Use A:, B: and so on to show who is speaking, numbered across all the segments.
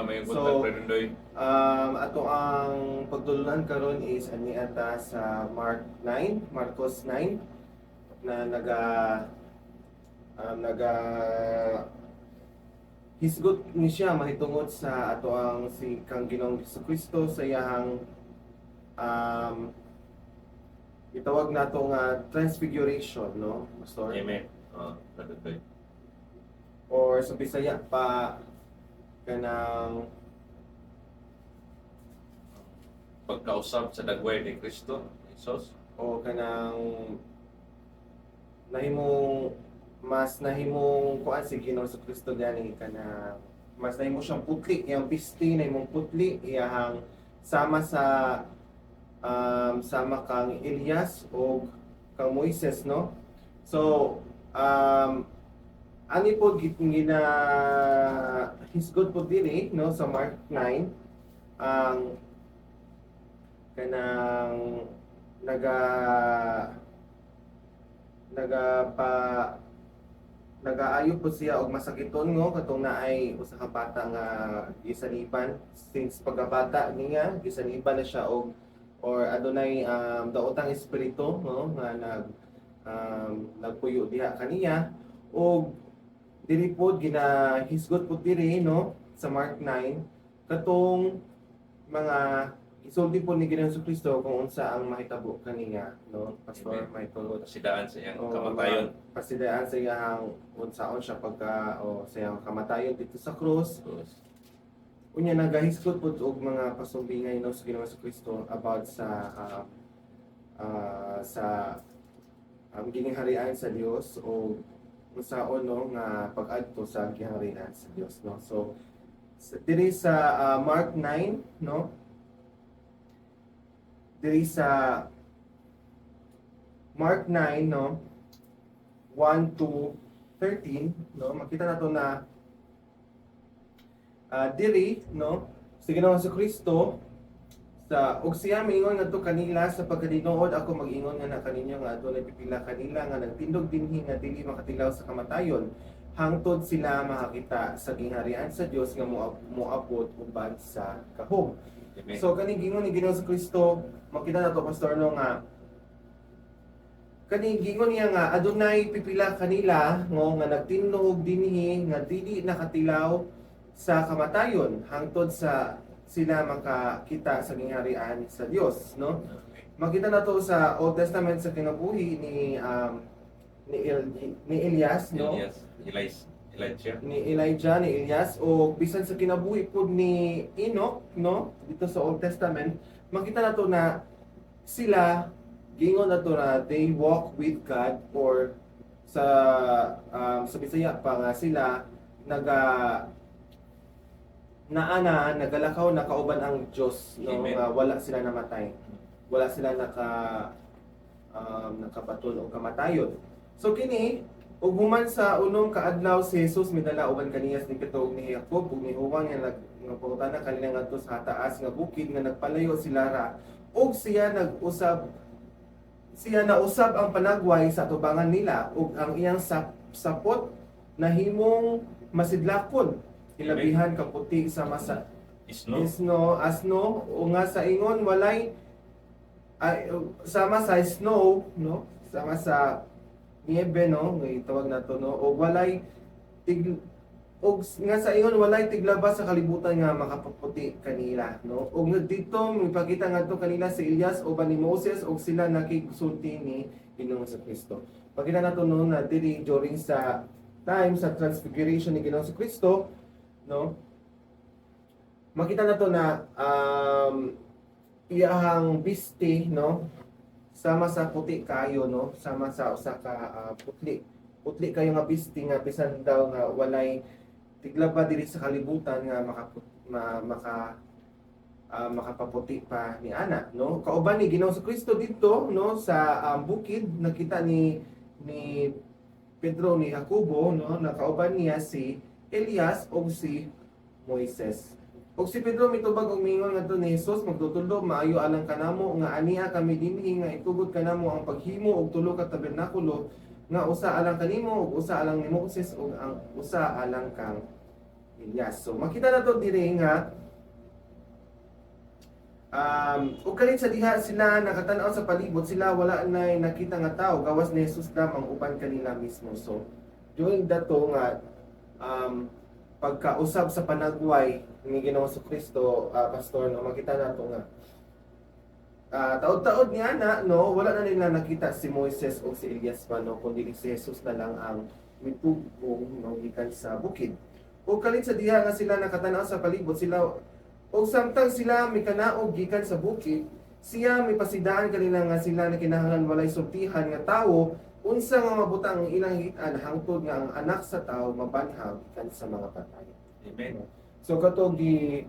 A: may
B: So,
A: buntag Prendoy.
B: ato ang pagtulunan karon is ani ata sa Marcos 9 na naga hisgot ni siya mahitungod sa ato ang si kang Ginoong Kristo sa iyang um, itawag nato nga transfiguration, no, Pastor?
A: Amen. Prendoy.
B: Or sa Bisaya pa kanang
A: Pagkausap sa dagway ni Kristo, Jesus.
B: o kanang nahimong kuan si Ginoong sa Kristo gani kanang mas nahimo siyang putli, iyang pisti nahimong putli iyang sama kang Elias o kang Moises, no? So ani po gina hisgot po dili, no, sa Mark 9 ang kanang naga nagapa nagaayo po siya og masakiton ngo katong naay usa ka bata nga gisaniban since pagkabata niya gisaniban na siya og or adunay daotang espiritu, no, nga nagpuyo diha kaniya og dili pod ginahisgot pod diri, no, sa Mark 9 katong mga isulti po ni Ginoong Kristo kung unsa ang mahitabo kaniya, no, Pastor,
A: Amen.
B: mahitungod
A: Pasidaan sa iyang
B: o
A: kamatayon.
B: pasidaan sa iyang unsaon siya pagka o sa iyang kamatayon dito sa krus. Unya nagahisgot pud og mga pasumbingay, no, sa Ginoong Kristo about sa gingharian sa Dios o unsaon, no, nga pag-adto sa gingharian sa Dios, no. So diri sa Mark 9, no, diri sa Mark 9, no, 1 to 13, no, makita nato na diri, no, si Ginoong Kristo sa og siya miingon ngadto kanila sa pagkadinuod ako mag-ingon nga na kaninyo nga adunay pipila kanila nga nagtindog dinhi nga dili makatilaw sa kamatayon hangtod sila makakita sa gingharian sa Dios nga moabot uban sa kahog.
A: Amen.
B: So kaning gingon ni Ginoong Kristo, makita nato, Pastor, no, nga kaning gingon niya nga adunay pipila kanila ngo nga nagtindog dinhi nga dili nakatilaw sa kamatayon hangtod sa sila makakita sa gingharian sa Dios, no. Makita nato sa Old Testament sa kinabuhi ni Elias, no,
A: Elijah.
B: ni Elijah, ni Elias, o bisan sa kinabuhi pod ni Enoch, no, dito sa Old Testament, makita nato na sila gingon nato na they walk with God, or sa Bisaya pa nga sila nagalakaw na kauban ang Dios, no,
A: Amen.
B: nga wala sila namatay, wala sila nakabaton o kamatayon. So kini ug human sa unong kaadlaw si Jesus midala uban kaniya ni Pedro ug ni Jacob ug ni Juan nga nagpangutana kanila ngadto sa taas nga bukid nga nagpalayo sila ra ug siya nausab ang panagway sa atubangan nila ug ang iyang sapot nahimong masidlakon ilabihan kaputi sama sa asno o nga sa ingon walay sama sa snow, no, sama sa niebe, no, nga itawag nato, no, o walay og nga sa ingon walay tiglabas sa kalibutan nga makapaputi kanila, no. Og dito mipakita ngadto kanila si Elias o ni Moses og sila nakigsulti ni Ginoong Kristo. Pakita nato no na diri during sa time sa transfiguration ni Ginoong Kristo, no, makita nato na iyahang bisti, no, sama sa puti kayo, no, sama sa usa ka putli kayo nga bisti nga bisan daw nga walay tiglaba diri sa kalibutan nga makapaputi pa ni ana, no. Kauban ni Ginoong Kristo dito, no, sa bukid nakita ni Pedro ni Jacobo, no, nakauban niya si Elias o si Moises. Og si Pedro mitubag og mingon ngadto ni Jesus, magtutuldo maayo alang kanamo nga aniya kami dinhi nga itugod kanamo ang paghimo og tulo ka tabernakulo nga usa alang kanimo ug usa alang ni Moses ug ang usa alang kang Elias. So makita na to diri nga ug kalit sa diha sila nakatan-aw sa palibot, sila wala na nakita nga tao, gawas ni Jesus lamang uban kanila mismo. So during that to nga pagkausab sa panagway ni Ginoong Kristo, pastor, no, makita nato nga taod-taod niya na, no, wala na nila nakita si Moises o si Elias pa, no, kundi si Jesus na lang ang mitugong, no, gikan sa bukid. O kalit sa diha nga sila nakatanaw sa palibot, sila o samtang sila may kanaog gikan sa bukid, siya may pasidaan kanila nga sila na kinahanglan walay sultihan nga tawo, unsa nga mabutang ang ilang hitan hangtod nga ang anak sa tawo mabanhaw gikan sa mga patay.
A: Amen.
B: So katong gi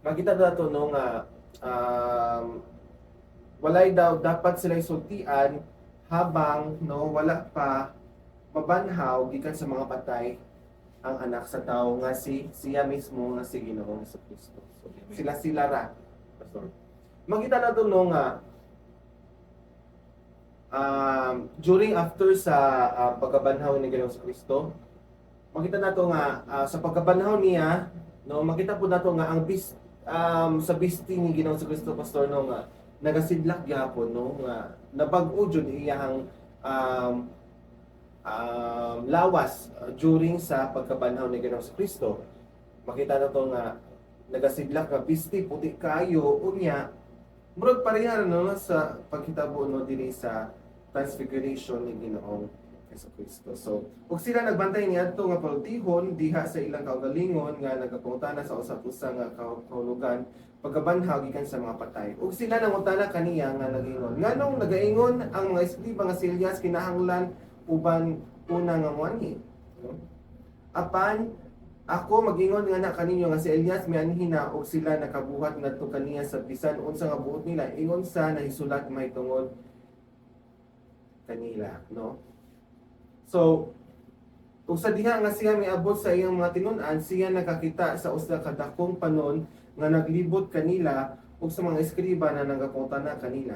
B: makita dato no nga walay daw dapat sila sultian habang no wala pa mabanhaw gikan sa mga patay ang anak sa tao nga siya mismo nga si Ginoong Kristo. So, sila ra, pastor. Makita nato no nga during after sa pagkabanhaw ni Ginoong Kristo, makita nato nga sa pagkabanhaw niya, no, makita po nato nga ang sa bisti ni Ginoong Kristo, pastor, no, nga nagasidlak gyapon, no, nga nabag-o jud iyang lawas during sa pagkabanhaw ni Ginoong Kristo. Makita nato nga nagasidlak nga bisti puti kayo unya murag pareha no sa pagkitabo no diri sa transfiguration ni Ginoong Kristo. So, ug sila nagbantay niadto nga palutihon diha sa ilang kaugalingon nga nagapangutana sa usap-usa nga kahulugan pagkabanhaw gikan sa mga patay. Ug sila nangutana kaniya nga nagingon. Nganong nagaingon ang mga eskriba nga si Elias kinahanglan uban una nga muanhi. No? Apan ako magingon nga na kaninyo nga si Elias mianhi na ug sila nakabuhat ngadto kaniya sa bisan unsa nga buot nila ingon sa nahisulat mahitungod kanila, no? So, ug sa diha nga siya miabot sa iyang mga tinun-an, siya nakakita sa usa ka dakong panon nga naglibot kanila ug sa mga eskriba na nagapungtana kanila.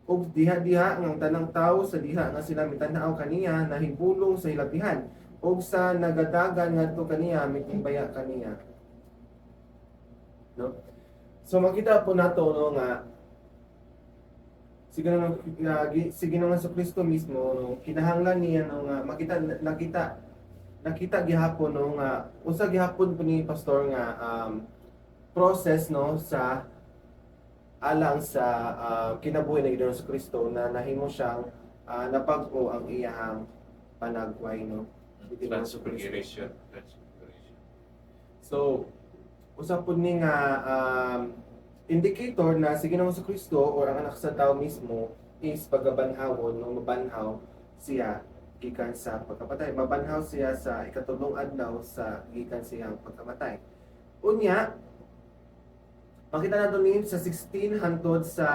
B: Ug diha-diha ang tanang tawo sa diha nga sila mitan-aw kaniya nahibulong sa hilabihan ug sa nagadagan ngadto kaniya mitimbaya kaniya. No? So makita po nato no nga si Ginoong Kristo mismo no, kinahanglan niya no nga nakita gihapon no nga usa gihapon po ni pastor nga process no sa alang sa kinabuhi ni Ginoong Kristo na nahimo siyang napag-o ang iyang panagway, no?
A: Transfiguration.
B: So, usap po ni nga indicator na si Ginoong Kristo o ang anak sa tao mismo is pagkabanhawon nung mabanhaw siya gikan sa pagkapatay. Mabanhaw siya sa ikatulong adlaw sa gikan siyang pagkamatay. Unya, makita nato ni sa 16 hangtod sa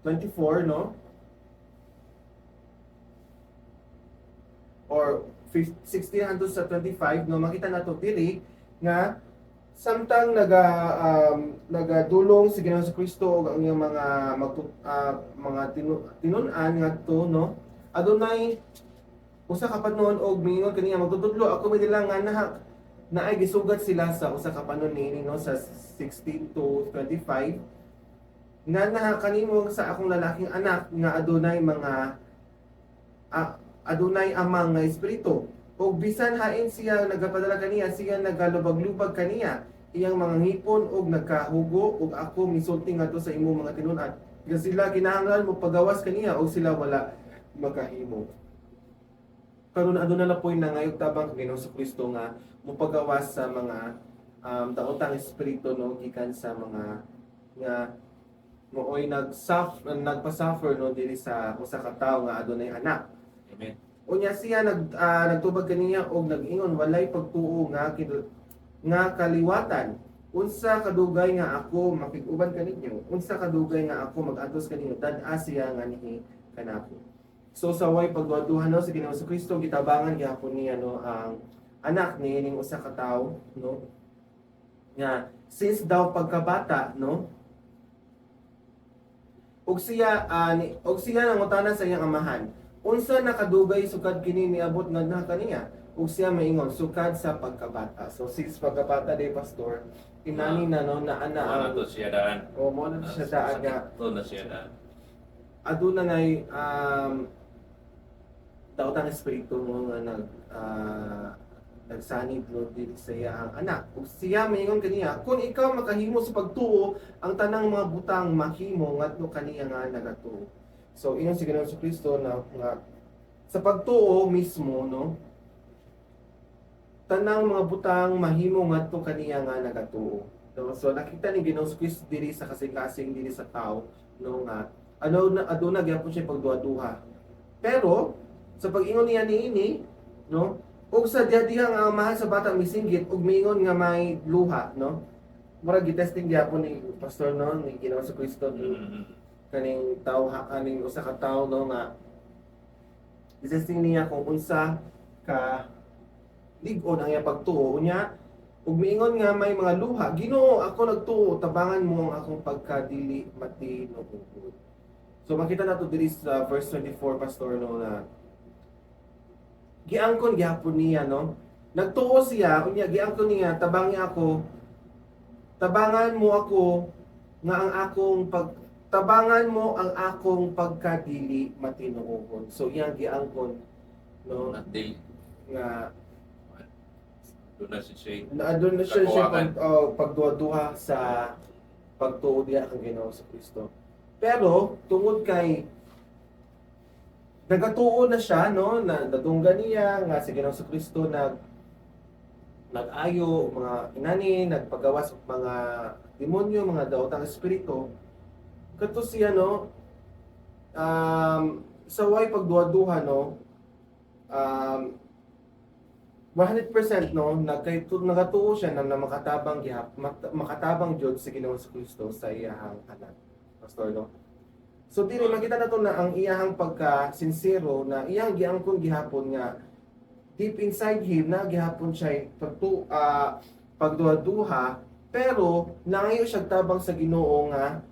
B: 24, no? Or 16 hangtod sa 25, no? Makita nato dili nga samtang nagadulong si Ginoong Kristo og ang iyang mga tinun-an ngadto, no? Adunay usa ka panon og mingon kaniya magtutudlo ako midila nga naay gisugat sila sa usa ka panon niini, no, sa 16 to 25 nga kanimo sa akong lalaking anak nga adunay amang nga espiritu ug bisan hain siya nagapadala kaniya siya nagalubag-lubag kaniya iyang mga ngipon ug nagkahugo ug ako misulti ngadto sa imo mga tinun-an nga sila kinahanglan mo pagawas kaniya ug sila wala makahimo. Karon aduna na poy nangayog tabang kay Ginoong Kristo nga mupagawas sa mga daotang espiritu, no, gikan sa mga nga mooy nagpa-suffer, no, diri sa usa ka tawo nga adunay anak.
A: Amen.
B: Unya siya nagtubag kaniya og nag-ingon walay pagtuo nga kaliwatan. Unsa kadugay nga ako makig-uban kaninyo? Unsa kadugay nga ako mag-atos kaninyo? Dad-a siya nga nihi kanako. So sa way pagduha no sa Ginoong Kristo gitabangan gyapon niya, no, ang anak ni ning usa ka tawo, no, nga since daw pagkabata, no, og siya nangutana sa iyang amahan unsa nakadugay sukad kini miabot nga na kaniya ug siya maingon sukad sa pagkabata. So since pagkabata day pastor, inani na no na ana
A: Ano
B: ang
A: to siya daan?
B: o mo na siya daan nga
A: Ito na siya daan.
B: aduna nay daotang espiritu mo nga nagsanib no dili sa iyang anak. Ug siya maingon kaniya, kung ikaw makahimo sa pagtuo, ang tanang mga butang mahimo ngadto kaniya nga nagatuo. So ingon si Ginoong Kristo na nga sa pagtuo mismo no, tanang mga butang mahimo ngadto kaniya nga nagatuo. No? So nakita ni Ginoong Kristo diri sa kasing-kasing diri sa tao no nga aduna gyapon siya pagduha-duha. Pero sa pag-ingon niya niini no, ug sa diha nga mahal sa bata misinggit ug miingon nga may luha no, murag gitesting gyapon ni pastor no ni Ginoong Kristo kaning tao kaning usa ka tawo no nga gitesting niya kung unsa ka lig-on ang iyang pagtuo unya ug miingon nga may mga luha, Ginoo ako nagtuo tabangan mo ang akong pagkadili matinuod. So makita nato diri sa verse 24 pastor no na giangkon gyapon niya no, nagtuo siya unya giangkon niya tabangan mo ako nga ang akong tabangan mo ang akong pagkadili matinuod. So iyang giangkon no
A: Until
B: nga
A: doon na si Shay.
B: doon na siya
A: Kakuwakan.
B: pagduwa-duha sa pagtuo diya ang Ginoo sa Kristo. Pero tungod kay nagatuo na siya no, na nadunggan niya nga si Ginoo sa Kristo nag-ayo mga inani, nagpagawas og mga demonyo, mga daotang espiritu. Kadto siya no, sa way pagduwa-duha no, 100% no, nagatuo siya na makatabang makatabang jud si Ginoo sa Kristo sa iyang anak. Pastor no. So dili makita nato na ang iyang pagka-sincero na iyang giangkon gihapon nga deep inside him na gihapon siya pagduha-duha, pero nangayo siya tabang sa Ginoo nga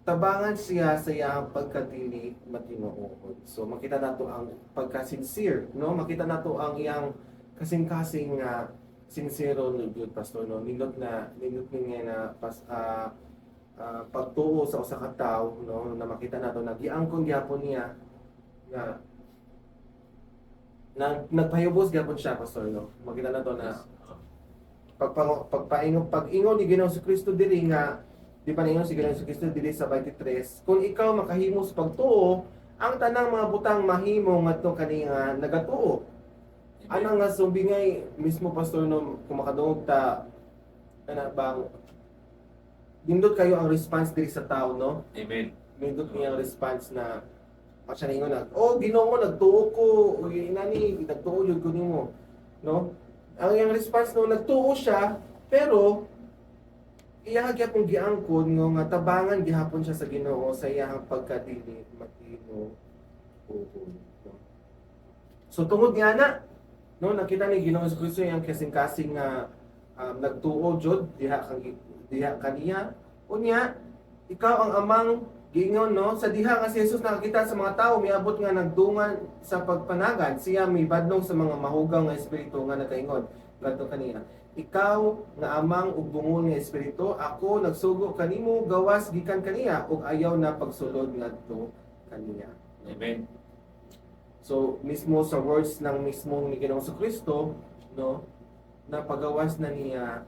B: tabangan siya sa iyang pagkadili matinuod. So makita nato ang pagka-sincere no, makita nato ang iyang kasing-kasing nga sincero ni Jude pastor no, nindot niya na pagtuo sa usa ka tawo no, na makita nato na giangkon gyapon niya nga nagpahubos gyapon siya pastor no, makita nato na pag-ingon ni Ginoong Kristo diri nga di ba ningon si Ginoong Kristo diri sa 23, kung ikaw makahimo sa pagtuo, ang tanang mga butang mahimo ngadto kaniya nagatuo. Ana nga sumbingay mismo pastor no, kung makadungog ta ana bang nindot kayo ang response diri sa tao no.
A: Amen.
B: Nindot niya ang response na siya ningon na, oh Ginoo nagtuo ko, o inani nagtuo jud ko nimo no. Ang iyang response no, nagtuo siya pero iya gyapon giangkon nga tabangan gihapon siya sa Ginoo sa iyang pagkadili matinuod no. So tungod nga na no, nakita ni Ginoong Kristo yang kasing-kasing nga nagtuo jud diha kaniya unya ikaw ang amang gingon no, sa diha nga si Jesus nakakita sa mga tawo miabot nga nagdungan sa pagpanagan, siya mibadlong sa mga mahugaw nga espiritu nga nakaingon ngadto kaniya, ikaw nga amang ug bungon nga espiritu, ako nagsugo kanimo gawas gikan kaniya ug ayaw na pagsulod ngadto kaniya.
A: Amen.
B: So mismo sa words ng mismong ni Ginoong Kristo no, napagawas na niya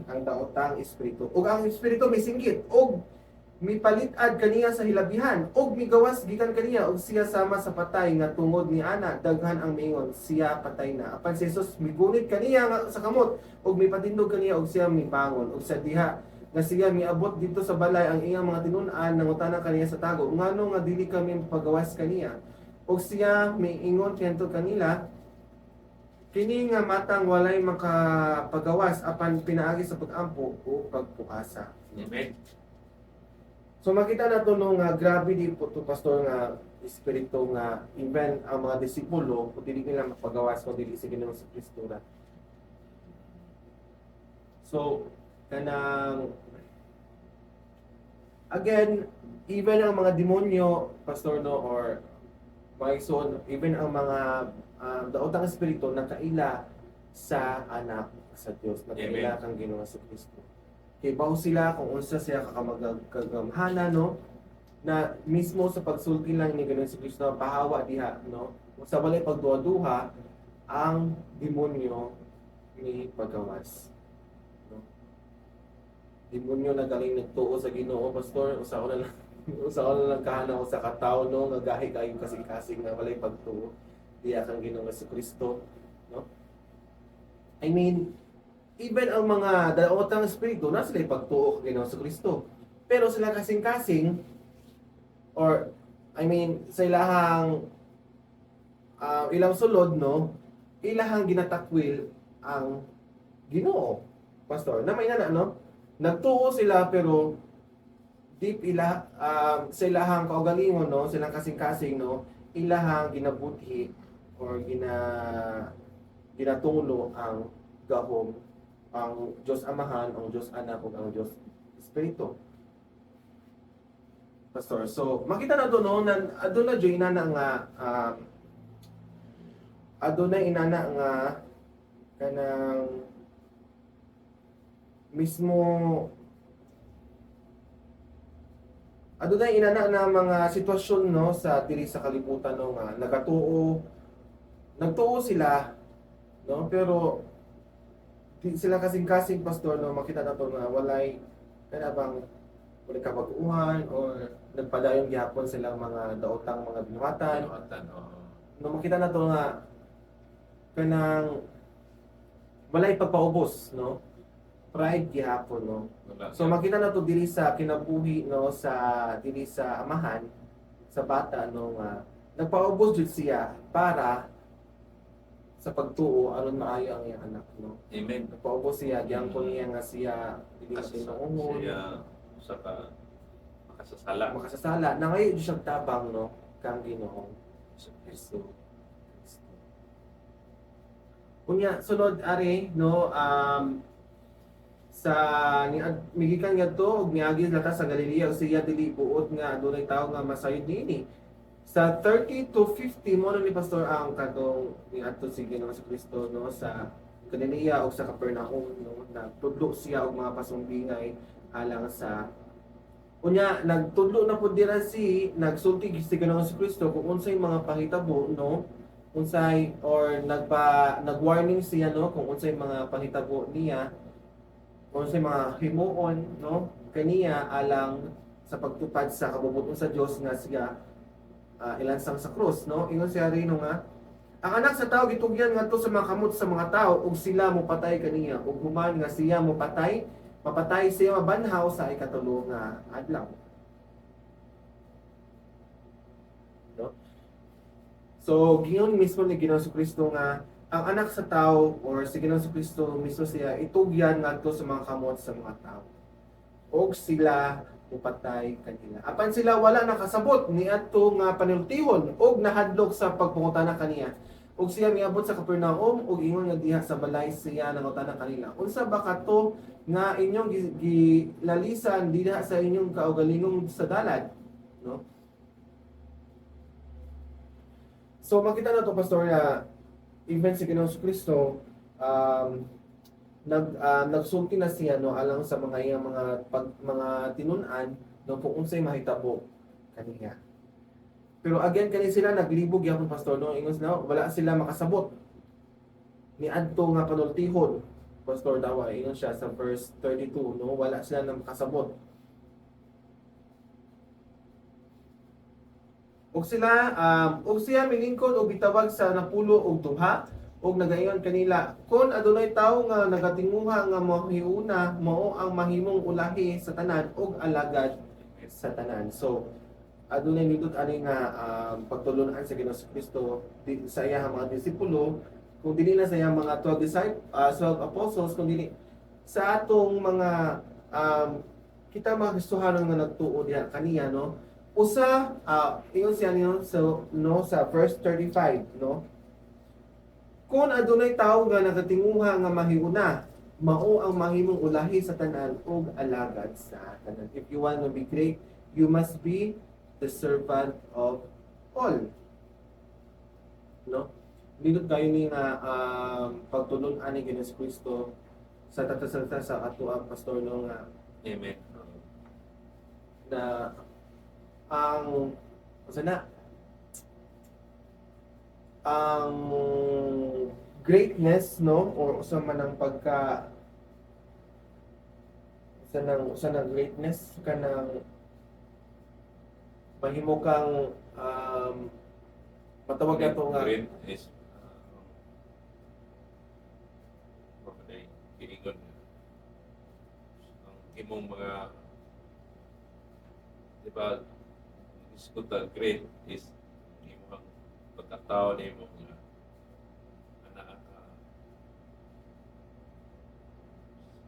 B: ang daotang espiritu. Ug ang espiritu misinggit ug mipalitad kaniya sa hilabihan ug migawas gikan kaniya ug siya sama sa patay nga tungod ni ana daghan ang miingon siya patay na. Apan si Jesus migunit kaniya nga sa kamot ug mipatindog kaniya ug siya mibangon ug sa diha nga siya miabot dito sa balay ang iyang mga tinun-an nangutana kaniya sa tago ngano nga dili kami pagawas kaniya ug siya miingon kento kanila kini nga matang walay makapagawas apan pinaagi sa pag-ampo o pagpuasa.
A: Amen.
B: So makita nato no nga grabe di po to pastor nga espiritu nga even ang mga disipulo kung dili nila mapagawas kung dili si Ginoong Kristo ra. So kanang again even ang mga demonyo pastor no or maigsoon even ang mga daotang espiritu nakaila sa anak sa Dios, nakaila kang Ginoo sa Kristo. Kibaw sila kung unsa siya kagamhana, no, na mismo sa pagsulti lang ni Ginoo sa Kristo pahawa diha, no, sa balay pagduha-duha ang demonyo ni pagawas, no. Demonyo na galing nagtuo sa Ginoo, pastor, usa ko na lang usa ko na lang kahanaw sa katawo, no, nga gahi kayo kasing-kasing nga walay pagtuo diha kang Ginoo sa Kristo, no. I mean, even ang mga daotang espiritu na sila pagtuo kang Ginoo sa Kristo, pero sila kasing-kasing, or I mean sa ilahang ilang sulod, no, ilahang ginatakwil ang Ginoo, pastor, na may nana, no, nagtuo sila pero deep ila sa ilahang kaugalingon, no, silang kasing-kasing, no, ilahang ginabuthi or ginatulo ang gahom, ang Diyos Amahan, ang Diyos Anak, ug ang Diyos Espiritu, pastor. So makita na doon, no, na aduna joy inana nga aduna inana nga kanang mismo aduna inana na mga sitwasyon, no, sa diri sa kalibutan, no, nga nagtuo sila, no, pero di sila kasing-kasing, pastor, no, makita na to nga walay kanabang walay kabag-uhan or nagpadayon gyapon silang mga daotang mga binuhatan, no, makita na to nga kanang walay pagpaubos, no, pride gihapon, no. So makita na to diri sa kinabuhi, no, sa diri sa amahan sa bata, no, nga nagpaubos jud siya para sa pagtuo aron maayo ang iyang anak, no.
A: Amen.
B: Nagpaubos siya gyangkon niya nga siya dili sa ungol
A: Siya sa
B: makasasala na ngayon jud siya tabang, no, kang Ginoo sa Kristo. Kunya sunod ari, no, sa migikan ngadto og miagi lata sa Galilea ug siya dili buot nga adunay tawo nga masayod niini. Sa 30 to 50 mo ni pastor ang kadtong niadto si Ginoo sa Kristo, no, sa Galilea ug sa Capernaum, no, nagtudlo siya og mga pasumbingay alang sa unya nagtudlo na pud dira si nagsulti si Ginoo sa Kristo kung unsay mga pahitabo, no, unsay or nagwarning siya, no, kung unsay mga pahitabo niya kung sa mga himuon, no, kaniya alang sa pagtupad sa kabubuton sa Dios nga siya ilansang sa krus, no. Ingon siya rin nga ang anak sa tao gitugyan ngadto sa mga kamot sa mga tao ug sila mo patay kaniya ug human nga siya mo mapatay siya mabanhaw sa ikatulo nga adlaw, no. So giyon mismo ni Ginoo sa Kristo nga ang anak sa tao or si Ginoo sa Kristo mismo siya itugyan ngadto sa mga kamot sa mga tao og sila mupatay kanila apan sila wala nakasabot niadto nga panultihon og nahadlok sa pagpangutana kaniya ug siya miabot sa Capernaum ug ingon nga diha sa balay siya nangutana kanila unsa ba kadto nga inyong gilalisan diha sa inyong kaugalingong sa dalad, no. So makita na to, pastor, even si Ginoo sa Kristo nagsulti na siya, no, alang sa mga iyang mga tinun-an, no, kung unsay mahitabo kaniya. Pero again kani sila naglibog yapon, pastor, no, ingon sila wala sila makasabot ni adto nga panultihon, pastor, dawa ingon siya sa verse 32, no, wala sila na makasabot. Og siya milingkod og bitawag sa napulo og duha og nagaingon kanila kun adunay tawo nga nagatinguha nga mahiuna mao ang mahimong ulahi sa tanan og alagad sa tanan. So adunay nindot ani nga pagtulunan sa Ginoo sa Kristo sa iyang mga disipulo, kung dili na sa iyang mga 12 apostles, kung dili sa atong mga kita mga Kristohanon nga nagtuo diha kaniya, no. Usa ingon siya niyo sa verse 35, no. Kung adunay tawo nga nagatinguha nga mahiuna, mao ang mahimong ulahi sa tanan ug alagad sa tanan. If you want to be great, you must be the servant of all. no? Nindot kayo ni nga pagtulon ani Ginoong Kristo sa tatasalta sa ato ang pastor no nga
A: Amen.
B: na ang sana ang greatness no or usa man ang pagka usa nang greatness kanang mahimo kang matawag na to nga
A: Green is mapaday kiingon ang imong mga di ba is good that great is imong pagkatao ni imong anak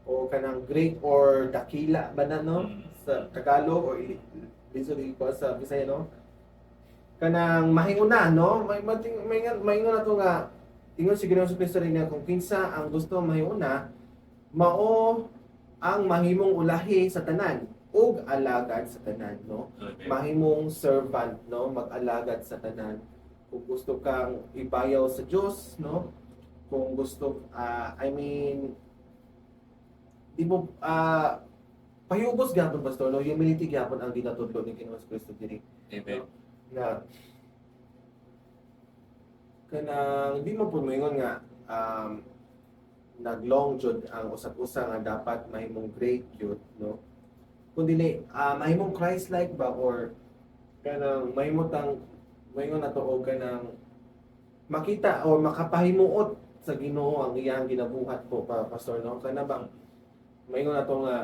B: o kanang great or dakila ba na no sa Tagalog or usually ko sa Bisaya no kanang mahinguna no maingon na to nga ingon si Ginoong Kristo rin nga kung kinsa ang gusto mahinguna mao ang mahimong ulahi sa tanan ug alagad sa tanan no mahimong servant no mag-alagad sa tanan kung gusto kang ibayaw sa Dios no kung gusto I mean di mo pahiyubos gyapon pastor no humility gyapon ang ginatudlo ni Ginoong Kristo diri
A: Amen.
B: na kanang di mo po moingon nga naglong jud ang usap-usa nga dapat mahimong great yun no kundi mahimong Christ-like ba or kanang mahimot ang moingon na to og kanang makita o makapahimuot sa Ginoo ang iyang ginabuhat po pa pastor no kana bang moingon na to nga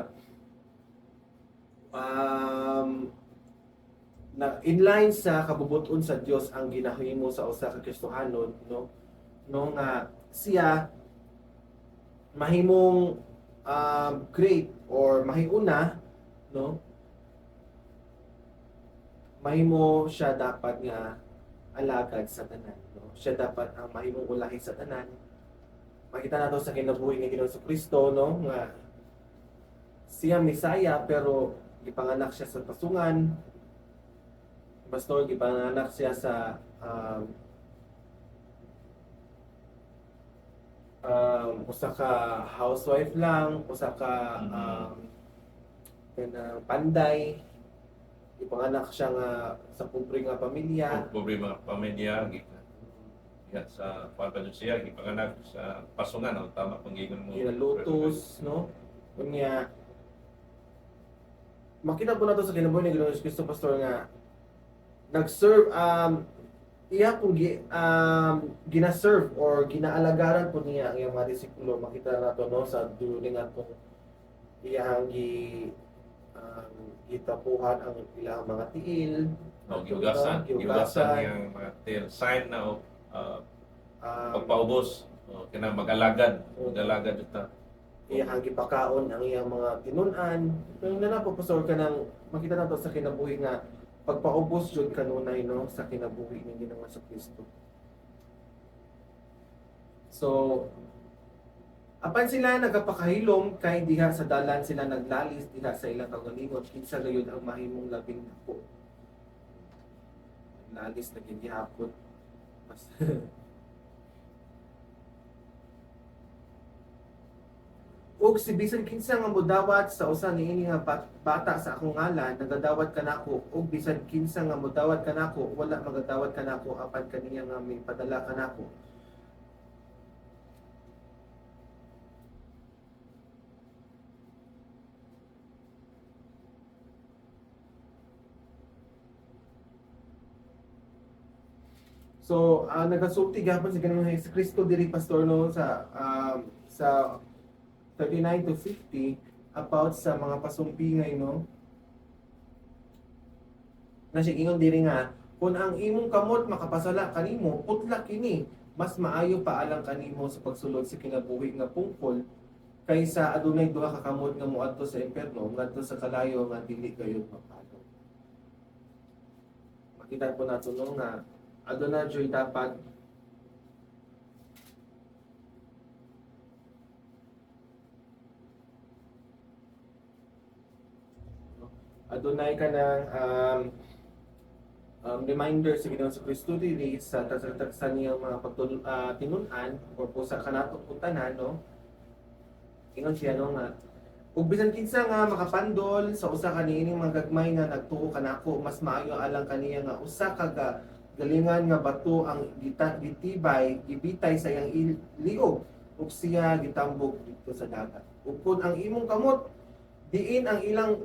B: na inline sa kabubuton sa Dios ang ginahimo sa usa ka Kristohanon no nga siya mahimong great or mahiuna no mahimo siya dapat nga alagad sa tanan no siya dapat ang mahimong ulahi sa tanan makita nato sa kinabuhi ni Ginoong Kristo no nga siya Misaya pero gipanganak siya sa pasungan pastor gipanganak siya sa usa ka housewife lang usa ka kanang panday gipanganak siya nga sa pobre nga pamilya
A: Pobre mga pamilya gikan sa pagkano siya gipanganak sa pasungan o tama kung giingon mo
B: ginalutos no unya makita po nato sa kinabuhi ni Ginoong Kristo pastor nga nag-serve iya kung gina-serve or ginaalagaran po niya ang iyang mga disipulo makita nato no sa dulo nga po iyang gitapuhan ang ilang mga tiil
A: giugasan yung mga tail sign na pagpaubos kinang mag-alagad ita
B: iyang gipakaon ang iyang mga tinun-an kung na po pastor kanang makita nato sa kinabuhi nga pagpaubos jud kanunay no sa kinabuhi ni Ginoong Kristo. So apan sila nagapakahilom kay diha sa dalan sila naglalis diha sa ilang kaugalingon kinsa gayud ang mahimong labing dako. Lalis na gihapon. ug si bisan kinsa nga modawat sa usa niini nga bata sa akong ngalan nagadawat kanako ug bisan kinsa nga modawat kanako wala magadawat kanako apan kaniya nga may padala kanako. So nagasulti gapon si Ginoong Kristo diri pastor no sa 39 to 50 about sa mga pasumpingay no na siya ingon diri nga kung ang imong kamot makapasala kanimo putla kini mas maayo pa alang kanimo sa pagsulod sa kinabuhi nga pungkol kaysa adunay duha ka kamot nga moadto sa impierno ngadto sa kalayo nga dili gayud mapalo. Makita po nato no nga aduna joy dapat adunay ka ng reminder sa Ginoong Kristo dili sa sa niyang mga tinunan o po sa kanato putanan, no? Ingon siya no nga ug bisan kinsa nga makapandol sa usa ka niining mga gagmay nga nagtuo kanako, mas maayo alang kaniya nga usa ka galingan nga bato ang gitibay gibitay sa iyang liog ug siya gitambok dito sa dagat. Ug kun ang imong kamot diin ang ilang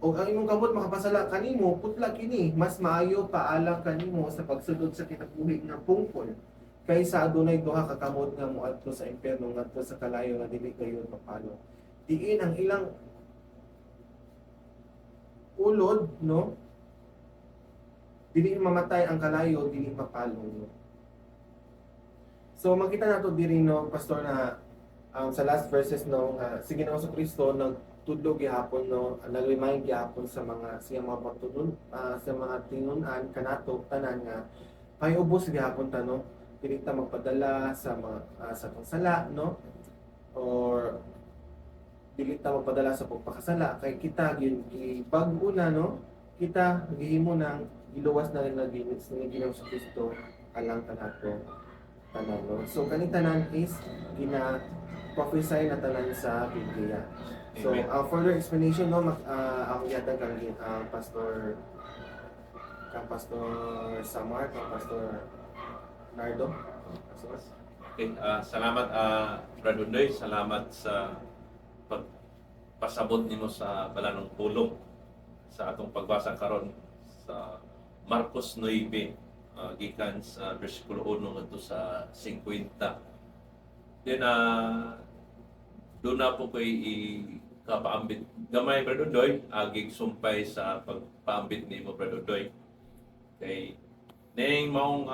B: o ang imong kamot makapasala kanimo, putla kini, mas maayo pa alang kanimo sa pagsulod sa kinabuhi nga pungkol kaysa adunay duha ka kamot nga moadto sa impierno ngadto sa kalayo nga dili kayo mapalo. Diin ang ilang ulod, no? Dili mamatay ang kalayo, dili mapalo, no? So makita nato diri no pastor na sa last verses no si Ginoong Kristo nagtudlo gihapon no, nag-remind gihapon sa mga mga pagtudlo sa mga tinunan kanato tanan nga payubos gihapon ta no, dili ta magpadala sa mga sa pagsala no, or dili ta magpadala sa pagpakasala kay kita bag-o na no, kita gihimo nang iluwas na rin ni Ginoong Kristo alang kanato tanan no. So kani tanan is prophesy na tanan sa Biblia. So further explanation no ang yata kang Pastor Samar, Pastor Nardo.
A: Okay, salamat Brad Undoy, salamat sa pagpasabot nimo sa balanong pulong sa atong pagbasa karon sa Marcos 9 gikan sa bersikulo 1 ngadto sa 50. Then doon na po ko'y kapaambit gamay Brad Undoy, agig sumpay sa pagpaambit nimo Brad Undoy. Kay ning maong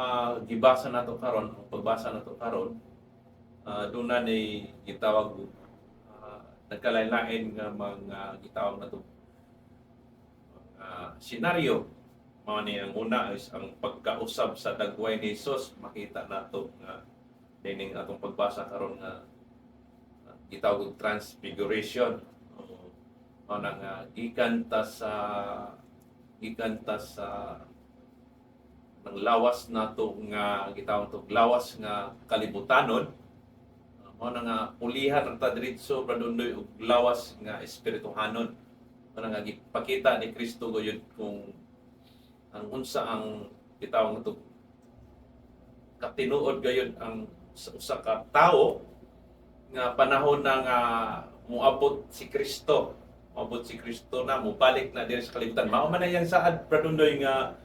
A: gibasa nato karon, pagbasa nato karon, doon na ni gitawag nagkalain-lain nga mga gitawag nato senaryo. Mao ni ang una is ang pagkausab sa dagway ni Jesus. Makita nato nga dining atong pagbasa karon nga gitawag og transfiguration. Mao nang gikan ta sa ng lawas nato nga gitawag og lawas nga kalibutanon. Mao na nga pulihan ang tadritso Bradundoy og lawas nga espirituhanon. Mao na nga gipakita ni Kristo gayud kung ang unsa ang gitawag nato katinuod gayud ang usa ka tawo nga panahon na nga moabot si Kristo. Moabot si Kristo na mobalik na diri sa kalibutan. Mao man na yang saad Bradundoy nga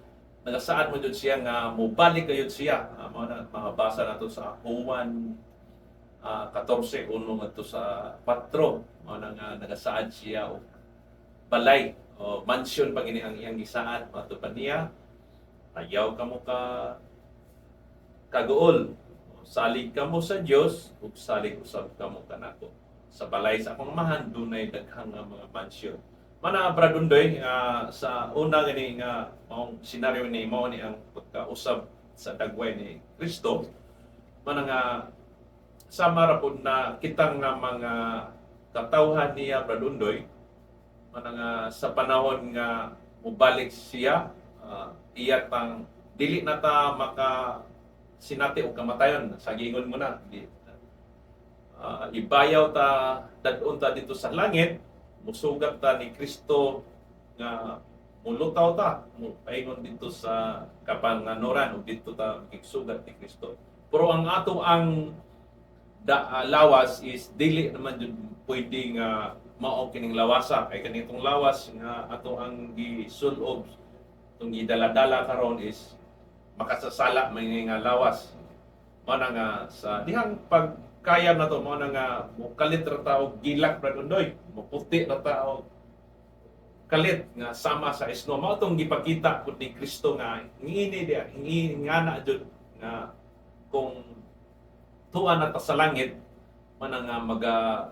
A: nagasaad mo jud siya nga mobalik gayud siya. Mao na mabasa nato sa Juan 14:1 ngadto sa 4. Mao na nga nagasaad siya og balay o mansion pag ini ang iyang gisaad matupan niya. Ayaw kamo ka kagool. Salig kamo sa Dios ug salig usab kamo kanako. Sa balay sa akong amahan dunay daghang nga mga mansion. Mana Brad Undoy sa una gani nga maong senaryo ni mao ni ang pagkausab sa dagway ni Kristo. Mana nga sama ra pud na kitang nga mga katawhan niya Brad Undoy. Mana nga sa panahon nga mubalik siya iya tang dili na ta maka sinati og kamatayon sa gingon mo na ibayaw ta dadun ta dito sa langit, musugat ta ni Kristo nga mulutaw ta paingon dito sa kapanganoran ug dito ta magsugat ni Kristo. Pero ang ato ang lawas is dili naman jud pwede nga mao kining lawasa kay kanitong lawas nga ato ang gisulob itong gidala-dala karon is makasasala may nga lawas. Mao na nga sa dihang pagkayam na to mao na nga mukalit ra ta og gilak Brad Undoy, muputi ra ta og kalit nga sama sa isno. Mao tong gipakita pud ni Kristo nga ngini dia ngana jud nga kung tuwa na ta sa langit man nga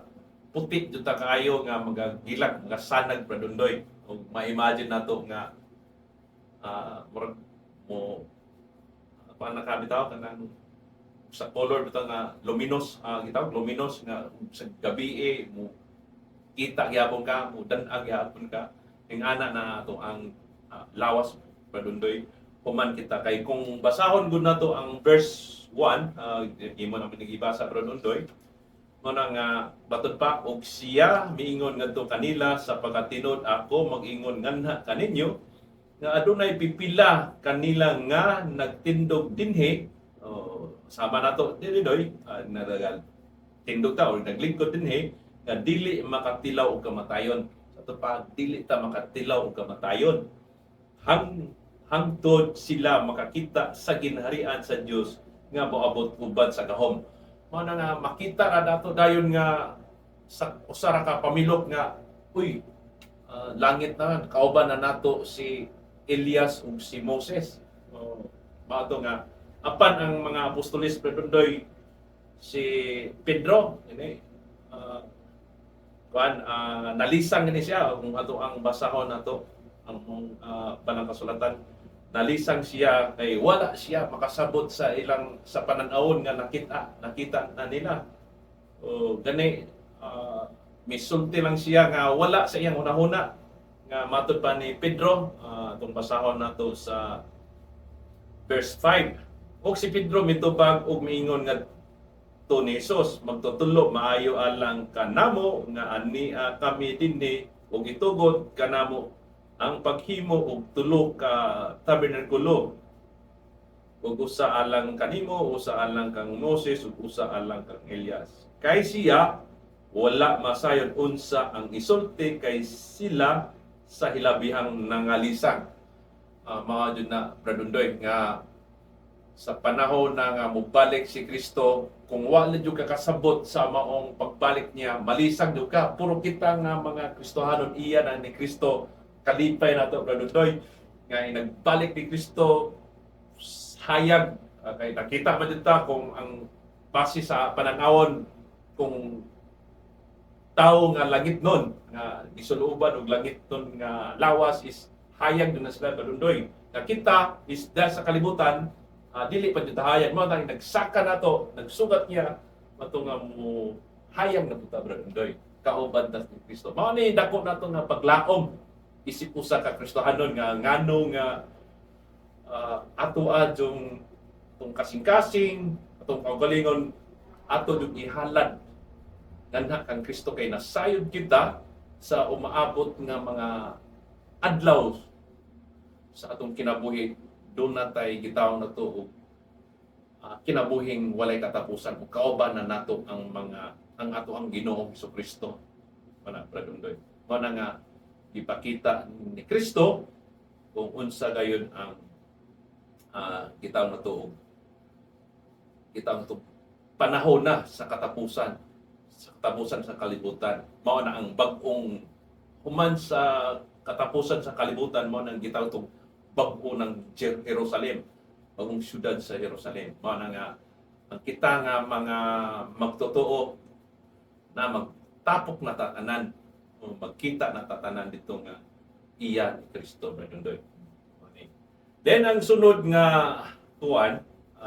A: puti jud ta kaayo nga magagilak nga sanag Brad Undoy ug ma-imagine nato nga murag mo pa nakabitaw kanang sa color bitaw nga luminous gitawag luminous nga sa gabi mo kita gyapon ka mo dan-ag gyapon ka ing ana na to ang lawas Padundoy, human kita kay kung basahon gud nato ang verse 1, imo naman nagibasa Padundoy, mo na nga batud pa og siya miingon ngadto kanila sa pagkatinod ako mag-ingon nganha kaninyo nga adunay pipila kanila nga nagtindog dinhi. Sama nato dili nadagal tindog ta o naglingkod dinhi nga dili makatilaw og kamatayon. Sa to pa dili ta makatilaw og kamatayon. Hangtod sila makakita sa ginharian sa Dios nga moabot ubad sa gahom. Mao na nga makita ra dato dayon nga sa usa ra ka pamilok nga uy, langit na kauban na nato si Elias ug si Moses. Mao to nga apan ang mga apostolis Padundoy si Pedro ini nalisang ni siya kung ato ang basahon nato ang banang kasulatan, nalisang siya kay wala siya makasabot sa ilang sa panan-awon nga nakita na nila. Gani misulti lang siya nga wala sa iyang unahuna nga matud pa ni Pedro. Itong basahon nato sa verse 5. Og si Pedro mitubag og miingon nga to ni Jesus, magtutulo maayo alang kanamo nga ani kami dinhi og itugot kanamo ang paghimo og tulo ka tabernakulo. Og usa alang kanimo, usa alang kang Moses, ug usa alang kang Elias. Kay siya wala masayon unsa ang isulti kay sila sa hilabihang nangalisang. Mga dun na Padundoy nga sa panahon na nga mubalik si Kristo, kung wala jud ka kasabot sa maong pagbalik niya, malisang jud ka. Puro kita nga mga Kristohanon iya na ni Kristo kalipay nato Padundoy nga nagbalik ni Kristo hayag. Kay nakita man dito kung ang base sa pananawon kung tao nga langit nun nga gisuluban og langit nun nga lawas is hayag dun na sila Padundoy. Nakita is dahil sa kalibutan, dili pa dito hayag mo tang nagsaka nato, nagsugat niya mato nga mo hayag na puta Padundoy kauban ta ni Kristo. Mao ni dako nato nga paglaom isip usa ka Kristohanon nga ngano nga ato adjong tong kasing-kasing atong kaugalingon ato jud ihalad ganha kang Kristo kay nasayod kita sa umaabot nga mga adlaw sa atong kinabuhi. Doon na tayo gitawag na to kinabuhing walay katapusan ug kauban na nato ang ato ang Ginoong Hesukristo. Mana Padundoy, mao na nga ipakita ni Kristo kung unsa gayon ang gitawag na to panahon na sa katapusan sa kalibutan. Mao na ang bag-ong human sa katapusan sa kalibutan, mao nang gitawag tong bag-o ng Jerusalem, bagong syudad sa Jerusalem. Mao na nga ang kita nga mga magtotoo na magtapok na tatanan o magkita na tatanan dito nga iya ni Kristo Padundoy. Then ang sunod nga tuwan,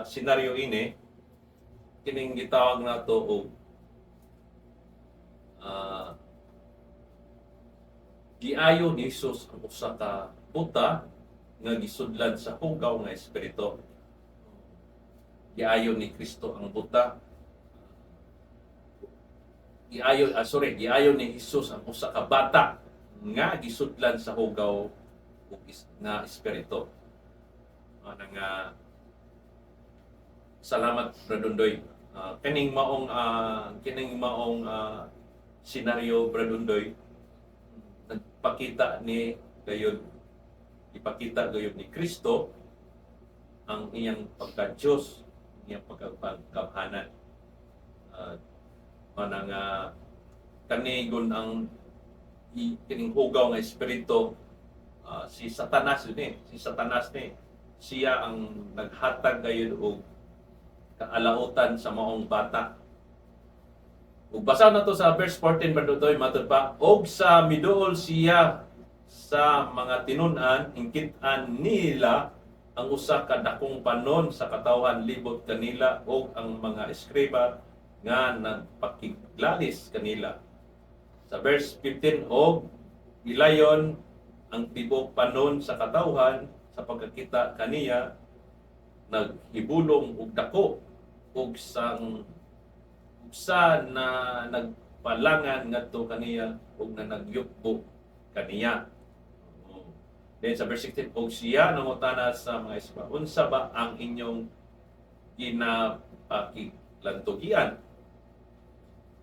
A: senaryo ini kining gitawag nato og giayo ni Jesus ang usa ka buta nga gisudlan sa hugaw nga espiritu. Giayo ni Kristo ang buta. Giayo ni Jesus ang usa ka bata nga gisudlan sa hugaw nga espiritu. Nga salamat Padundoy. Kining maong senaryo Padundoy nagpakita ni gayon, ipakita gayon ni Kristo ang iyang pagka-Diyos, iyang pagkakamhanan. Manang kanigon ang kining hugaw nga espiritu, si Satanas ni siya ang naghatag gayon og kaalautan sa maong bata. Ug basa na to sa verse 14 Padundoy, matud pa, og sa miduol siya sa mga tinun-an, hingkit-an nila ang usa ka dakong panon sa katawhan libot kanila og ang mga eskriba nga nagpakiglalis kanila. Sa verse 15, og ilayon ang tibok panon sa katawhan sa pagkakita kaniya naghibulong og dako ug sang usa na nagpalangan ngadto kaniya ug na nagyukbo kaniya. Then sa verse 16, og siya nangutana sa mga ispa, unsa ba ang inyong ginapakilantugian?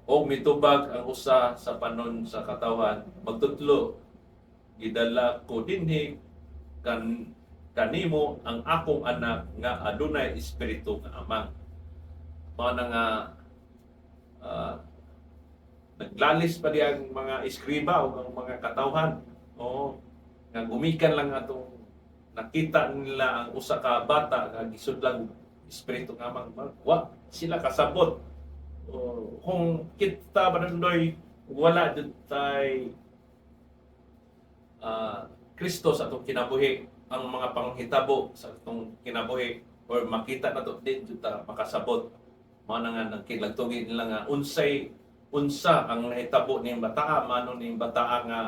A: O mitubag ang usa sa panon sa katawan, magtutlo, gidala ko dinhi kanimo ang akong anak nga adunay espiritu nga amang. Mao na nga naglalis pa diyang mga iskriba o ang mga katawhan. O nga gumikan lang atong nakita nila ang usa ka bata nga gisudlang espiritu nga amang. Wa sila kasabot. Kung kita Barandoy wala dito tay Kristo sa atong kinabuhi, ang mga panghitabo sa atong kinabuhi or makita na to din ta makasabot. Mao na nga nagkilagtugi nila nga unsa ang nahitabo ning bataa, mano ning bataa nga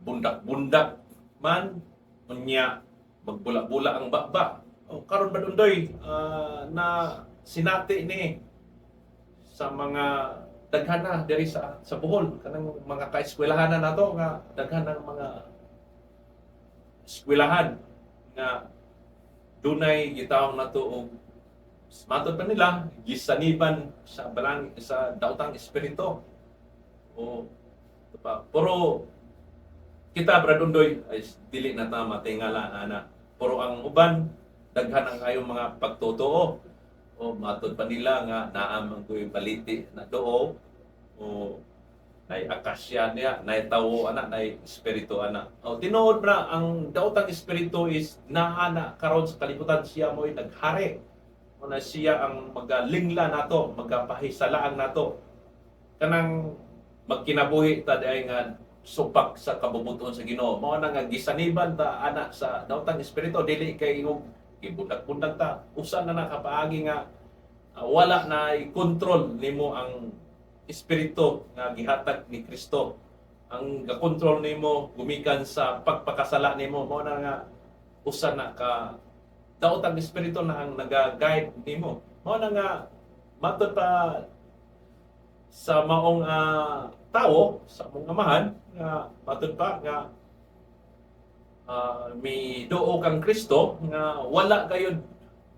A: bundak-bundak man unya magbula-bula ang baba. Karon Barandoy na sinati ni sa mga daghan na diri sa Bohol, kanang mga kaeskwelahan na nato nga daghan ng mga eskwelahan nga dunay gitawag nato og matod pa nila gisaniban sa daotang espiritu. Pero kita Bradundoy ay dili na ta matingala ana. Pero ang uban daghan ang kayong mga pagtotoo. Matod pa nila nga naamang ko'y baliti na doo o nay akasya niya, nay tawo ana, nay espiritu ana. Tinuod na ang daotang espiritu is naana karon sa kalibutan, siya mo'y naghari. Na siya ang magalingla nato, magapahisalaang nato. Kanang magkinabuhi ta diay nga supak sa kabubuton sa Ginoo. Mao na nga gisaniban ta ana sa daotang espiritu, dili kay gibudak-bundak ta, usa na nakapaagi nga wala na i-control nimo ang espiritu nga gihatag ni Kristo. Ang ga-control nimo gumikan sa pagpakasala nimo. Mao na nga usa na ka daotang espiritu na ang naga-guide nimo. Mao na nga matud pa sa maong tao, sa mong amahan nga matud pa nga may duo kang Kristo nga wala gayud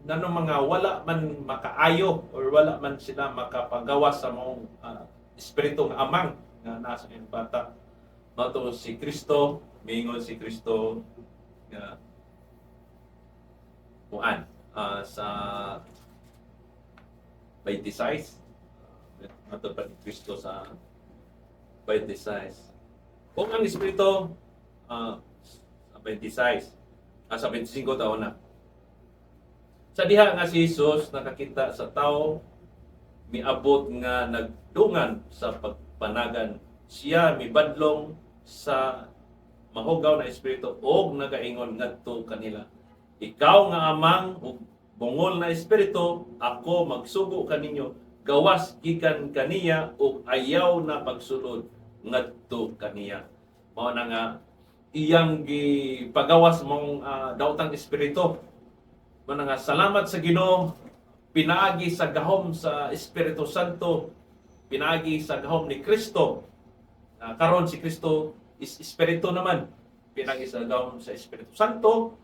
A: nanong mga wala man makaayo or wala man sila makapagawa sa mong espiritu nga amang nga nasa iyong bata. Mato si Kristo, mingon si Kristo nga kuan sa 26 mato pa ni Kristo sa 26. Kung ang espiritu 26 sa 25 taon na. Sa diha nga si Jesus nakakita sa tao miabot nga nagdungan sa pagpanagan, siya mibadlong sa mahugaw na espiritu og nagaingon ngadto kanila, ikaw nga amang ug bungol na espiritu, ako magsugo kaninyo, gawas gikan kaniya ug ayaw na pagsulod ngadto kaniya. Mao na nga iyang gipagawas mong daotang espiritu. Mao nga salamat sa Ginoo, pinaagi sa gahom sa Espiritu Santo, pinaagi sa gahom ni Kristo. Karon si Kristo is espiritu naman, pinaagi sa gahom sa Espiritu Santo.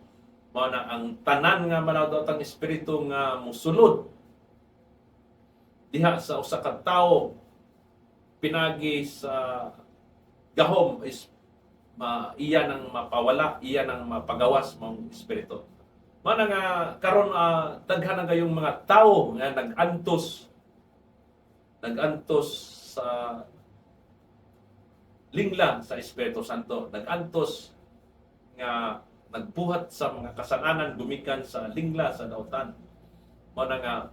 A: Mao na ang tanan nga daotang espiritu nga musulod diha sa usa ka tawo, pinagi sa gahom is iyan ang mapawala, iyan ang mapagawas mong espiritu. Mana nga karon daghan na gayong mga tao nga nagantos sa lingla sa Espiritu Santo, nagantos nga nagbuhat sa mga kasalanan gumikan sa lingla sa daotan. Mana nga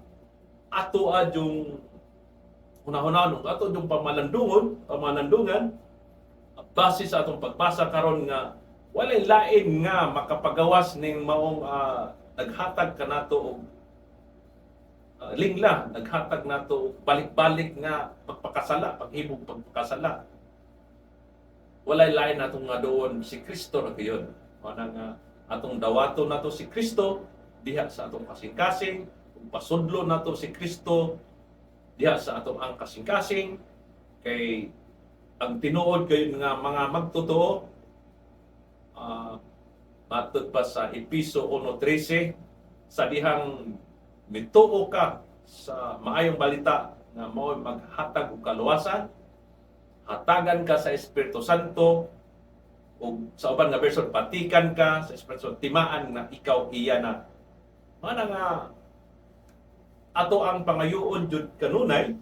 A: ato yung hunahunahon, ato yung pamalandungan base sa atong pagbasa karon nga walay lain nga makapagawas ning maong naghatag kanato og lingla, naghatag nato og balik-balik nga pagpakasala, paghimog pagpakasala. Walay lain natong nga doon si Kristo ra gayon. O nang atong dawato nato si Kristo diha sa atong kasing-kasing, ug pasudlo nato si Kristo diha sa atong ang kasing-kasing, kay ang tinuod kayo nga mga magtotoo, matod pa sa Episo 1:13, sa dihang mituo ka sa maayong balita nga mao maghatag og kaluwasan, hatagan ka sa Espiritu Santo, ug sa uban nga version patikan ka sa Espiritu Santo, timaan na ikaw iya na. Mana nga ato ang pangayoon jud kanunay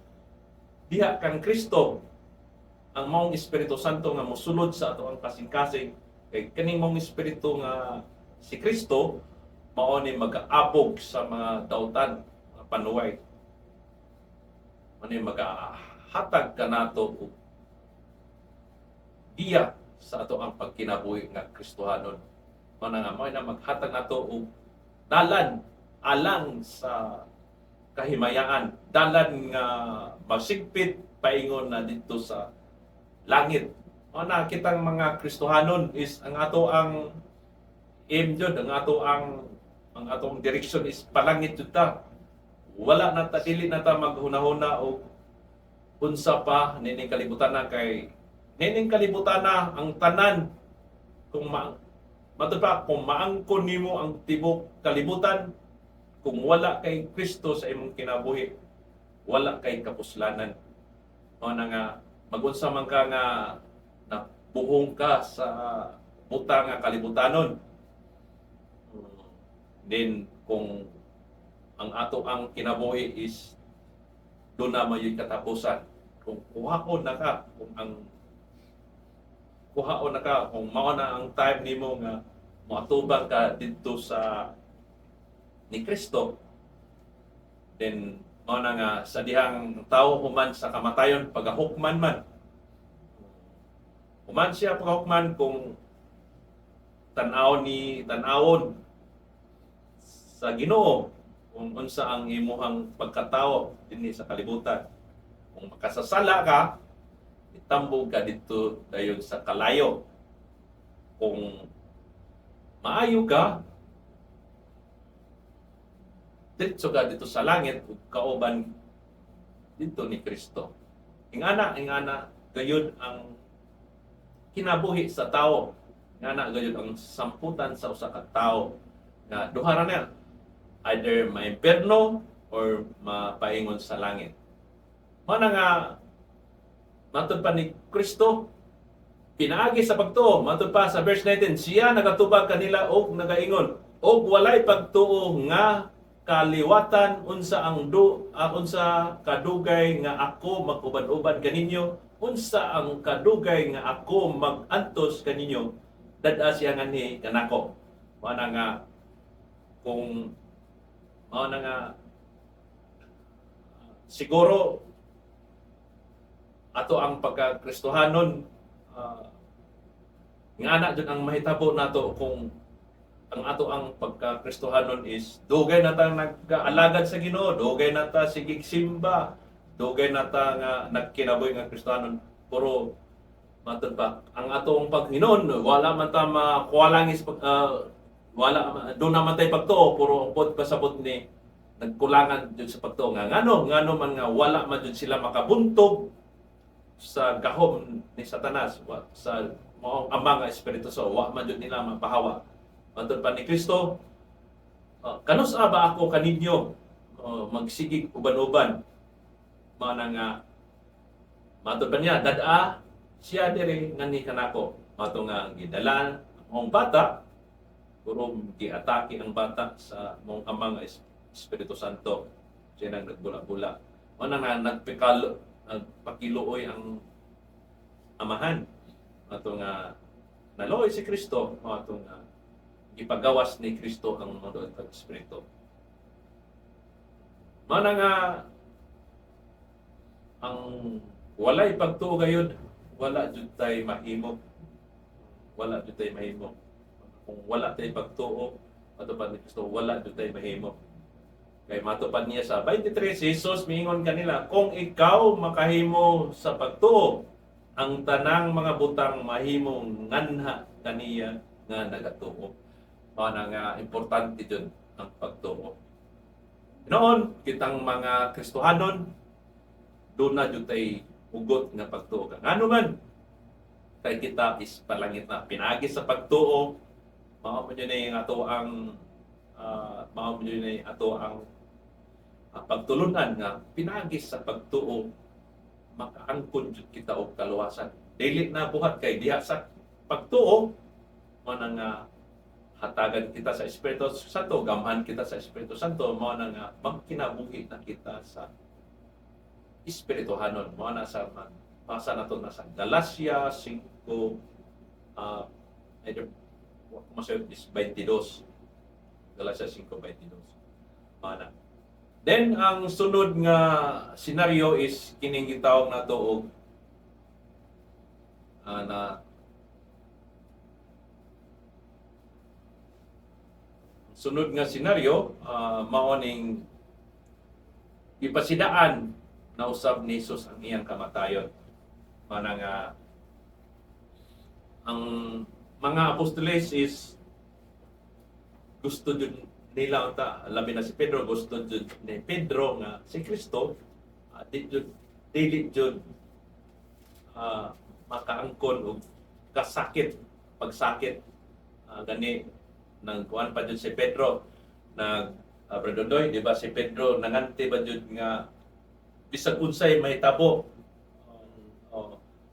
A: diha kang Kristo ang maong Espiritu Santo nga mosulod sa ato ang kasing-kasing, kay kaning maong Espiritu nga si Kristo mao ni mag-aabog sa mga dautan, mga panuway. Mao ni mag-hatag kanato og giya sa ato ang pagkinabuhi nga Kristohanon. Mao na nga mao na maghatag nato og dalan alang sa kahimayaan, dalan nga masigpit paingon na dito sa langit. O na kitang mga Kristohanon is ang ato ang aim jud, ang atong direksyon is palangit jud ta. Wala na ta, dili na ta maghunahuna og unsa pa nining kalibutan na, kay nining kalibutan na ang tanan kung kung maangkon nimo ang tibok kalibutan, kung wala kay Kristo sa imong kinabuhi, wala kay kapuslanan. O na nga magunsa man ka nga nabuhong ka sa buta nga kalibutanon, then kung ang ato ang kinabuhi is doon na may katapusan, kung kuhaon na ka, kung mao na ang time nimo nga moatubang ka dito sa ni Kristo, then mao na nga sa dihang tao human sa kamatayon pagahukman man. Human siya pagahukman kung tan-awon sa Ginoo kung unsa ang imuhang pagkatao dinhi sa kalibutan. Kung makasasala ka, itambog ka dito dayon sa kalayo. Kung maayo ka, diretso ka dito sa langit ug kauban dito ni Kristo. Ingana gayud ang kinabuhi sa tao. Ingana gayud ang samputan sa usa ka tawo nga duha ra na, either maimperno or mapaingon sa langit. Mao na nga matod pa ni Kristo pinaagi sa pagtuo, matod pa sa verse 19, siya nagatubag kanila og nagaingon, og walay pagtuo nga kaliwatan unsa kadugay nga ako maguban-uban kaninyo, unsa ang kadugay nga ako magantos kaninyo, dad-a siya nganhi kanako. Mao na nga siguro ato ang pagka-Kristohanon, nga ana jud ang mahitabo nato kung ang ato ang pagka-Kristohanon is dugay na ta nag-alagad sa Ginoo, dugay na ta sigig simba, dugay na ta nga nagkinabuhi nga Kristohanon, puro matod pa ang atong paghinon wala man ta makuwalangis wala do naman tay pagtuo, puro pod pasabot ni nagkulangan jud sa pagtuo nga ngano man nga wala man jud sila makabuntog sa gahom ni Satanas, sa maong ama nga espiritu, so wa man jud nila mapahawa. Matod pa ni Kristo, kanus-a ba ako kaninyo magsigig uban-uban, mana nga matod pa niya dad-a siya diri ngani kanako. Mato nga gidala ang bata, puro giatake ang bata sa mong ama nga Espiritu Santo, siya nang nagbula-bula. O na nagpakiluoy ang amahan. Ato nga naluoy si Kristo, ato nga ipagawas ni Kristo ang mga doon Espiritu. Mana nga ang walay pagtuo gayud, wala jud tay mahimo. Wala jud tay mahimo. Kung wala tay pagtuo matupad ni Kristo, wala jud tay mahimo. Kay matupad niya sa 23, si Jesus miingon kanila, kung ikaw makahimo sa pagtuo, ang tanang mga butang mahimong nganha kaniya nga nagatuo. Mao na nga importante jud ang pagtuo. Noon kitang mga Kristohanon do na jud tay ugot nga pagtuo ka. Ngano man kay kita is palangit na pinagi sa pagtuo, mao man yun ay ato ang mao man yun ay ato ang pagtulunan nga pinagi sa pagtuo makaangkon jud kita og kaluwasan. Dili na buhat kay diha sa pagtuo mao na nga hatagan kita sa Espiritu Santo, gamhan kita sa Espiritu Santo, mao na nga magkinabuhi na kita sa Espirituhanon. Mao na sa pasa nato na sa Galacia 5 either masayo is 22. Galacia 5:22. Mao na. Then ang sunod nga senaryo is kining gitawag nato og na sunod nga senaryo mao ning ipasidaan na usab ni Jesus ang iyang kamatayon. Mana nga ang mga apostoles is gusto jud nila ta labi na si Pedro, gusto jud ni Pedro nga si Kristo dili jud makaangkon og kasakit pagsakit gani nang kuan pa jud si Pedro nag Bradodoy, di ba si Pedro nanganti ba jud nga bisag unsay may tabo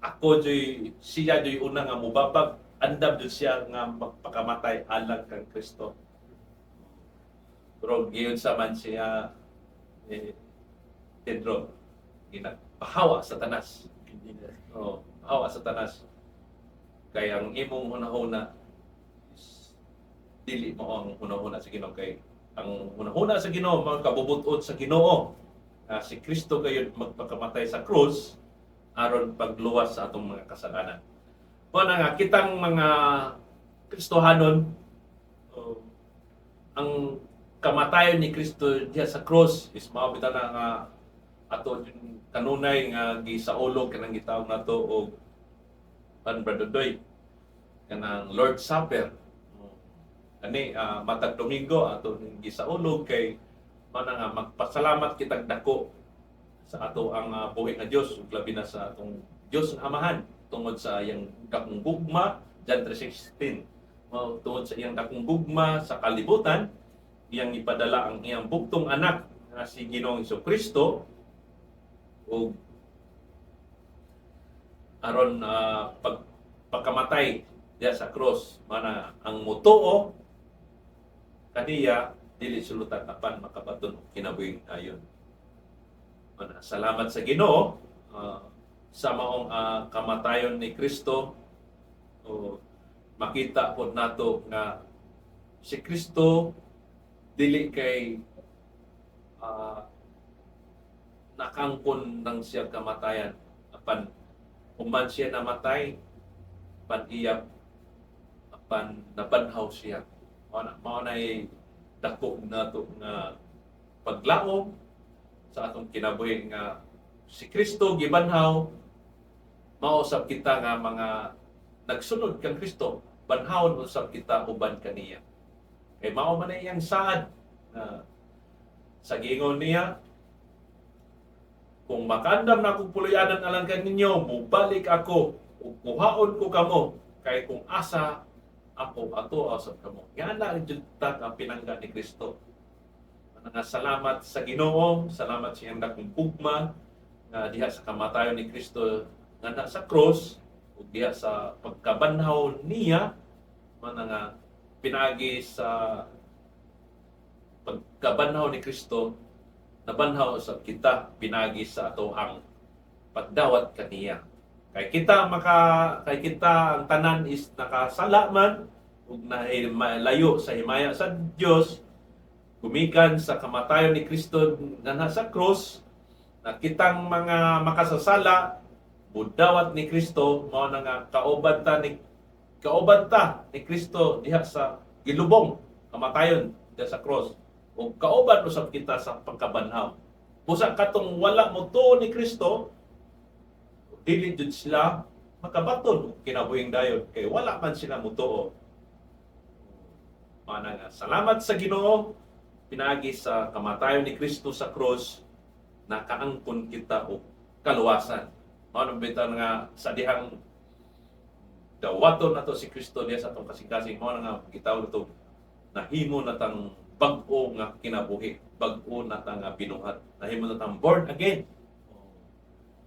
A: ako joy siya joy una nga mubabag andam jud siya nga magpakamatay alang kang Kristo. Pero giyon sa man siya Pedro ginapahawa sa tanas. Pahawa sa tanas. Kaya ang imong hunahuna is dili mo ang hunahuna sa Ginoo kay ang hunahuna sa Ginoo mga kabubuton sa Ginoo. Si Kristo kayo magpakamatay sa krus aron pagluwas sa atong mga kasalanan. Mao na nga kitang mga Kristohanon ang kamatayon ni Kristo diha sa cross is mao bitaw na nga ato kanunay nga gisaulog kanang gitawag nato og Bradodoy kanang Lord Supper. Ani matag Domingo ato gisaulog kay mao na nga magpasalamat kitag dako sa ato ang buhi nga Dios ug labi na sa atong Dios nga Amahan tungod sa iyang dakong gugma John 3:16. Mao tungod sa iyang dakong gugma sa kalibutan iyang ipadala ang iyang bugtong anak nga si Ginoong Jesucristo ug aron pagkamatay diya sa cross mana ang mutuo kaniya dili sulutan apan makabaton og kinabuhing ayon. Mana salamat sa Ginoo sa maong kamatayon ni Kristo makita pod nato nga si Kristo dili kay nakangkon ng siya kamatayan apan human siya namatay pan-iyap apan nabanhaw siya. Mao na dako nato nga paglaom sa atong kinabuhi nga si Kristo gibanhaw mao usab kita nga mga nagsunod kang Kristo banhawon usab kita uban kaniya. Kay mao man iyang saad sa giingon niya kung makandam na akong puluyanan alang kaninyo, mubalik ako, ug kuhaon ko kamo, kay kung asa ako ato asab kamo. Nga na jud ta ang pinangga ni Kristo. Nga salamat sa Ginoo, salamat sa iyang dakong gugma nga diha sa kamatayon ni Kristo nga na sa cross ug diha sa pagkabanhaw niya man nga pinagi sa pagkabanhaw ni Kristo nabanhaw sa kita pinagi sa ato ang pagdawat kaniya. Kay kita ang tanan is nakasala man ug layo sa himaya sa Dios gumikan sa kamatayon ni Kristo nga nasa cross na kitang mga makasasala budawat ni Kristo mao na nga kauban ta ni Kristo diha sa gilubong kamatayon diha sa cross ug kauban usab kita sa pagkabanhaw. Busa katong wala mo tuo ni Kristo dili jud sila makabaton kinabuhing dayon kay wala man sila mutuo Ana nga salamat sa Ginoo pinaagi sa kamatayon ni Kristo sa krus nakaangkon kita og kaluwasan. Mao nang bitan nga sa dihang dawaton nato si Kristo diya sa atong kasing-kasing mao na nga gitawag ito nahimo na tang bag-o nga kinabuhi, bag-o na tang binuhat, nahimo na tang born again.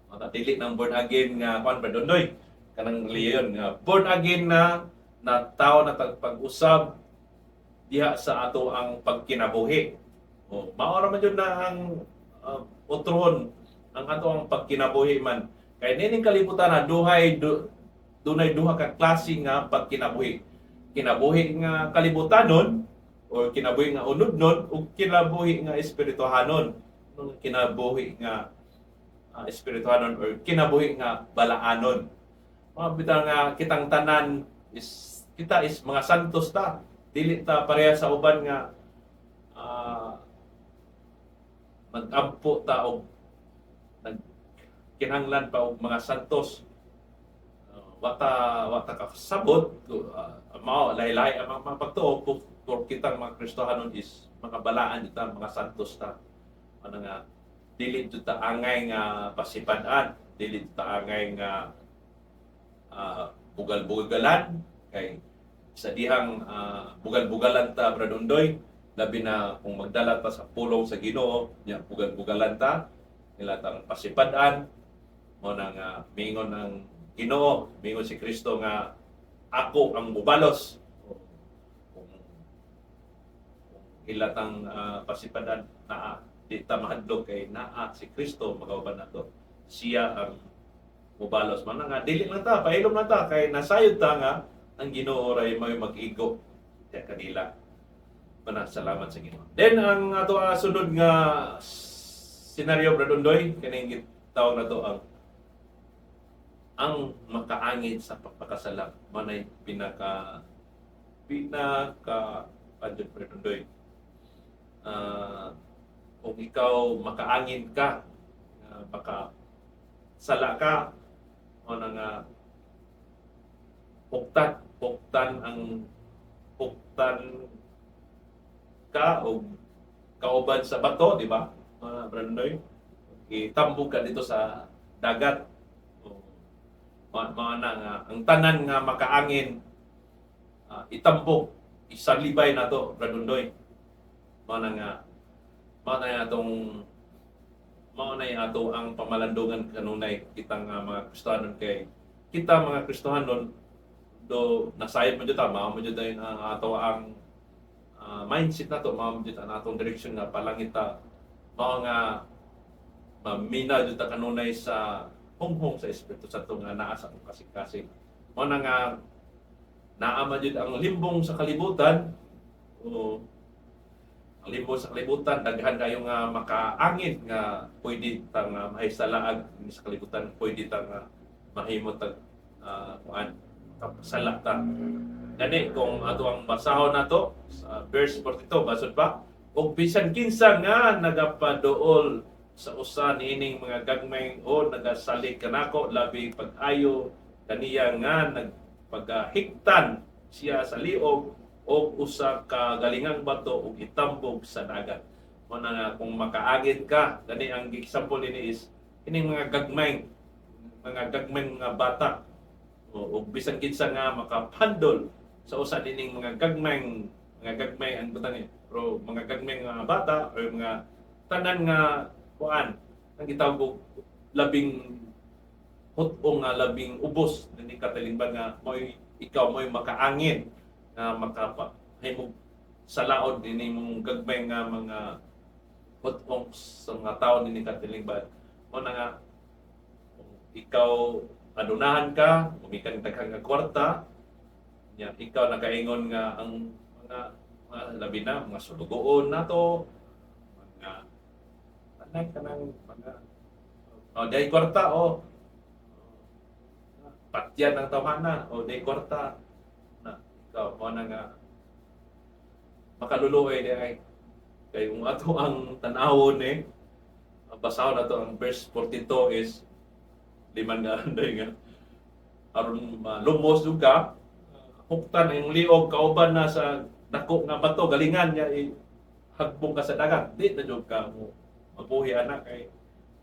A: Mata dili nang born again nga kuan ba dondoy kanang leyon nga born again na tao na tag pag-usab diha sa ato ang pagkinabuhi. Mao ra man jud na ang utrohon ang ato ang pagkinabuhi man. Kay nining kalibutan na dunay duha ka klase nga pagkinabuhi. Kinabuhi nga kalibutanon o kinabuhi nga unodnon o kinabuhi nga espirituhanon. Kinabuhi nga espirituhanon or kinabuhi nga balaanon. Mga bitaw nga kitang tanan kita is mga santos ta. Dili ta pareha sa uban nga nag-ampo ta og nagkinahanglan pa og mga santos. Wata kasabot mao lahi-lahi ang mga pagtuo por kitang mga Kristohanon is mga balaan kita mga santos ta. Ano nga dili jud ta angay nga pasipad-an, dili ta angay nga bugal-bugalan kay sa dihang bugal-bugalan ta Bradondoy labi na kung magdala ta sa pulong sa Ginoo nya bugal-bugalan ta nila tang pasipad-an mo nang mingon ng Ginoo, mingon si Kristo nga ako ang mubalos. Kung ilatang pasipadan naa di ta mahadlok kay naa si Kristo magauban nato. Siya ang mubalos man nga dili lang ta pailom na ta kay nasayod ta nga ang Ginoo ray may mag-igo sa kanila. Mana salamat sa Ginoo. Then ang ato sunod nga senaryo Bradondoy kaning tawag na to ang makaangit sa pagpakasala manay pinaka andun Bradondoy. Kung ikaw makaangin ka baka sala ka o nga puktan ka o kauban sa bato, di ba? Bradondoy, itambog ka dito sa dagat. Mga nga ang tanan nga makaangin itambog isalibay na to Bradondoy. Mao na ato ang pamalandungan kanunay kitang mga Kristohanon kay kita mga Kristohanon do nasayod man jud ta mao man jud ang ato ang mindset nato mao man jud ang atong direksyon nga palangit ta mao nga mamina jud ta kanunay sa hunghong sa Espiritu Santo nga naa sa atong kasing-kasing. Mao na nga naa man jud ang limbong sa kalibutan o ang limbong sa kalibutan daghan kayo nga makaangin nga pwede tang mahisalaag sa kalibutan pwede tang mahimo tag kapasala ta. Gani kung ato ang basahon nato sa verse 42 basod pa og bisan kinsa nga nagapaduol sa usa niining mga gagmay o nagasalig kanako labi pag-ayo kaniya nga nagpagahigtan siya sa liog o usa ka galingang bato ug itambog sa dagat. Mo na nga kung makaagid ka gani ang example ini is ining mga gagmay nga bata o bisan kinsa nga makapandol sa usa nining mga gagmay ang butang pero mga gagmay nga bata o mga tanan nga kuan ang gitawag labing hutong nga labing ubos ni katalingban nga ikaw mo'y makaangin nga makapahimog sa laod dinhi mong gagmay nga mga hutong sa mga tao ni katalingban mo na nga ikaw adunahan ka mumikan daghang nga kwarta nya ikaw nakaingon nga ang mga labi na mga sulugoon nato mga anay kanang mga dahil kwarta patyan ng tamana o dahil kwarta na ikaw mo na nga makaluluoy ay kay kung ato ang tanawon basahon na to ang verse 42 is liman nga anday nga aron lumos ka huktan ang liog kauban na sa dako nga bato galingan niya hagbong ka sa dagat, di na jud ka mo mabuhi anak kay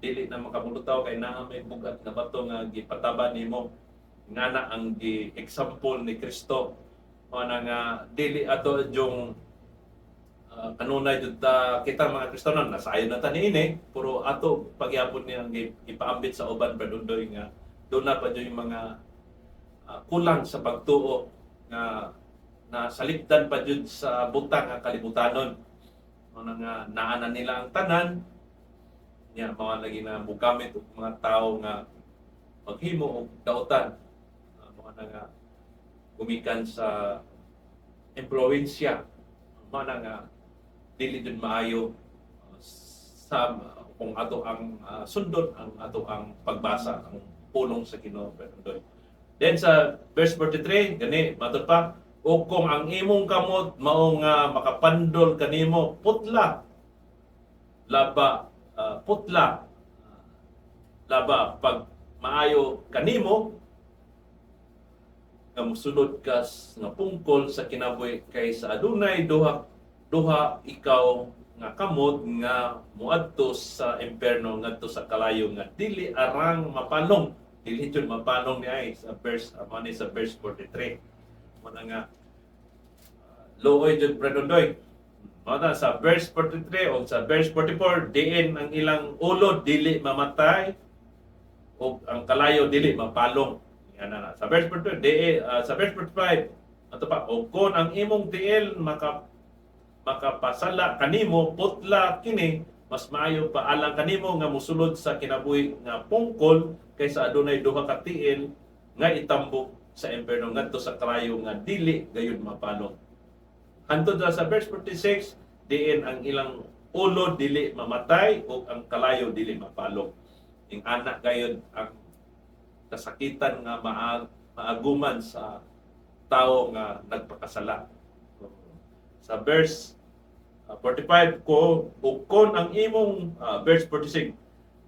A: dili na makamulutaw kay naa may bugat nga bato nga gipataba nimo ngana ang gi-example ni Kristo ana nga dili ato yung kanunay jud ta kita mga Kristiyanon nasayon na ta niini pero ato pagyapon niya ipaambit sa uban padundoy nga doon na pa yung mga kulang sa pagtuo nga nasalipdan pa jud sa butang nga kalibutanon ano nga naanan nila ang tanan niya mga lagi na bugamit og mga tao nga maghimo og dautan mga nga gumikan sa impluwensya mga nga dili jud maayo sa kung ato ang sundot ang ato ang pagbasa ang pulong sa Ginoo. Then sa verse 43 gani matud pa o kung ang imong kamot mao nga makapandol kanimo putla laba laba pag maayo kanimo nga mosulod ka nga pungkol sa kinabuhi kay sa adunay duha ikaw nga kamot nga muadto sa impierno ngadto sa kalayo nga dili arang mapalong dili jud mapalong ni ay sa verse sa verse 43 mana nga looy jud predondoy mana sa verse 43 o sa verse 44 diin ang ilang ulod dili mamatay o ang kalayo dili mapalong ana sa verse 42 sa verse 45 ato pa o kon ang imong tiil makapasala kanimo putla kini mas maayo pa alang kanimo nga mosulod sa kinabuhi nga pungkol kaysa adunay duha ka tiil nga itambok sa impierno ngadto sa kalayo nga dili gayud mapalong. Hantod sa verse 46 diin ang ilang ulo dili mamatay o ang kalayo dili mapalong. Ing anak gayud ang kasakitan nga maaguman sa tao nga nagpakasala. Sa verse 45 ko ug kon ang imong verse 46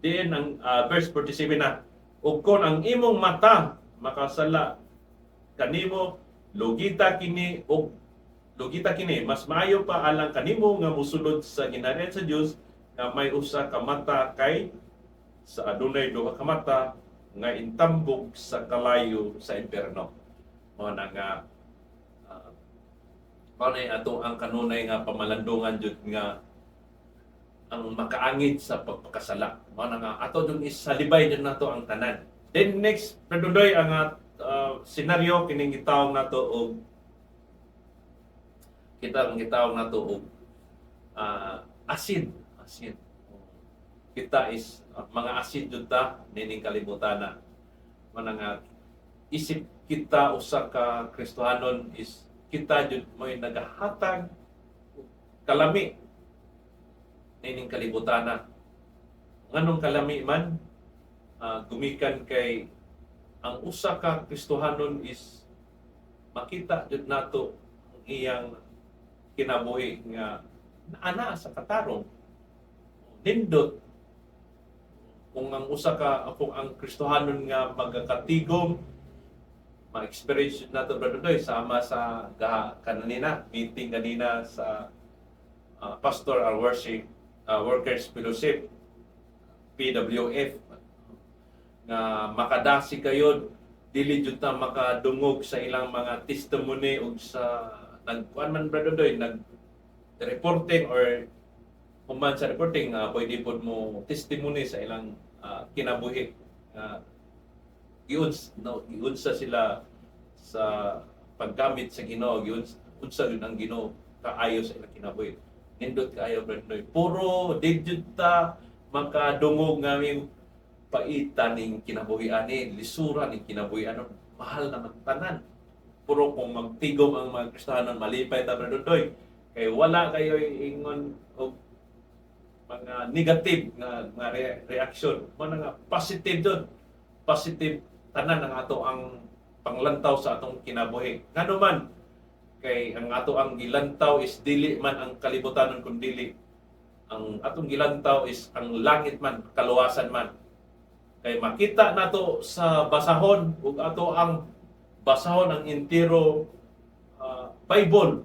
A: diin ang verse 47 na ug kon ang imong mata makasala kanimo lugita kini mas maayo pa alang kanimo nga mosulod sa ginharian sa Dios nga may usa ka mata kay sa adunay duha ka mata nga intambok sa kalayo sa impierno. Mao na nga panay ato ang kanunay nga pamalandungan jud nga ang makaangit sa pagpakasala. Mao na nga ato jud isalibay jud nato ang tanan. Then next predundoy ang senaryo kining gitawag nato og gitawag nato og asin. Kita is mga asin jud ta nining kalibutan na. Mao na nga isip kita usa ka Kristohanon is kita jud mo'y nagahatag kalami nining kalibutan na. Nganong kalami man gumikan kay ang usa ka Kristohanon is makita jud nato ang iyang kinabuhi nga ana sa katarong nindot kung ang usa ka kung ang Kristohanon nga magakatigom ma-experience nato brother Doy sama sa kanina meeting kanina sa Pastor or Worship Workers Fellowship PWF nga makadasi kayo dili jud ta makadungog sa ilang mga testimony ug sa nagkuan man brother Doy reporting or human sa reporting pwede pod mo testimony sa ilang kinabuhi giunsa sila sa paggamit sa Ginoo giunsa rin ang Ginoo kaayo sa ilang kinabuhi nindot kaayo brother puro digit ta makadungog nga yung paitan ning kinabuhi ani lisura ning kinabuhi ano mahal naman tanan puro kung magtigom ang mga Kristohanon malipay ta brother kay wala kayo ingon og mga negative nga reaction mo nga positive doon positive tanan ang ato ang panglantaw sa atong kinabuhi ngano man kay ang ato ang gilantaw is dili man ang kalibutanon kun dili ang atong gilantaw is ang langit man kaluwasan man kay makita nato sa basahon ug ato ang basahon ang entero Bible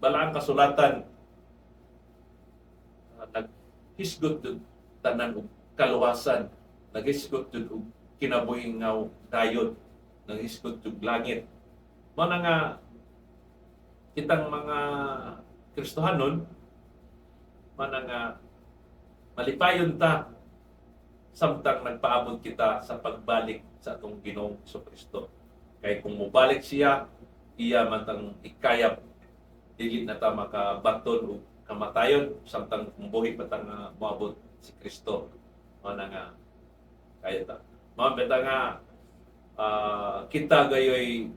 A: balaang kasulatan naghisgot jud tanan og kaluwasan, naghisgot jud og kinabuhing nga dayon, naghisgot jud langit. Mao na nga kitang mga Kristohanon, mao na nga malipayon ta samtang nagpaabot kita sa pagbalik sa atong Ginoong Kristo. Kay kung mobalik siya, iya man tang ikayap, dili na ta makabaton o kamatayon samtang buhi pa ta nga moabot si Kristo. Mao na nga kaya ta. Mao beta nga kita gayoy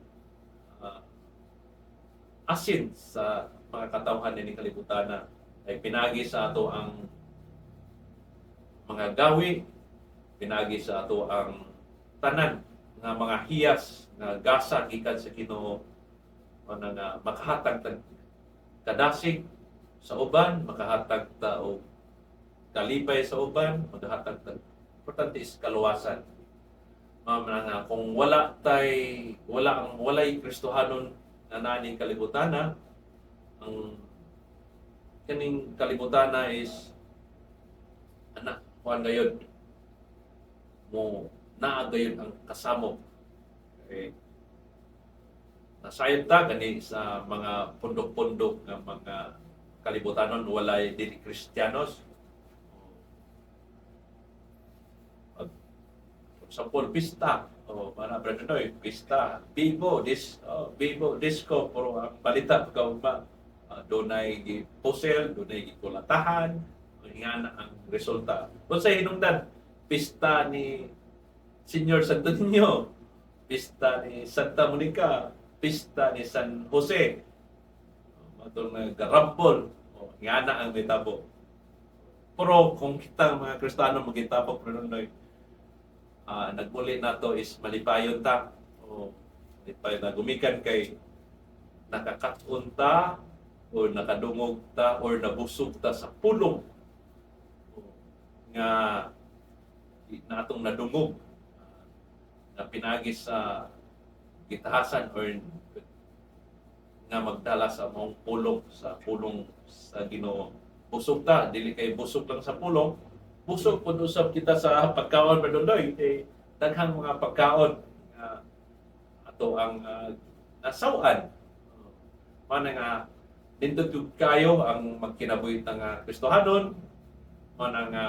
A: asin sa mga katawhan ni kalibutan ay pinagi sa ato ang mga gawi, pinagi sa ato ang tanan nga mga hiyas nga gasa gikan sa Ginoo, ana nga makahatag tag kadasig sa uban, makahatag ta og kalipay sa uban, makahatag tag importante is kaluwasan. Nga kung walay Kristohanon na naning kalibutana, ang kaning kalibutana is anak kuan gayon mo naa gayon ang kasamo. Okay. Nasayon ta gani sa mga pundok-pundok nga mga kalibutanon walay dili Kristiyanos. Sampol pista o para brother pista bibo disco pero ang balita pagkaugma dunay gipusel, dunay gikulatahan, ingana ang resulta. Kung sa hinungdan, pista ni Senyor Santo Niño, pista ni Santa Monica, pista ni San Jose, matong nagarampol, ingana ang mitabo. Pero kung kita mga Kristiyano magitapok Noy, nagmuli na to is malipayon ta, o malipayon na gumikan kay nakakatun ta, o nakadungog ta, or nabusog ta sa pulong nga natong nadungog na pinagi sa gitahasan or nga magdala sa mong pulong sa Ginoo. Busog ta, dili kay busog lang sa pulong, busog pud usab kita sa pagkaon padondoy kay daghang mga pagkaon nga ato ang nasawan. Mana nga nindot jud kayo ang magkinabuhi nga Kristohanon, mana nga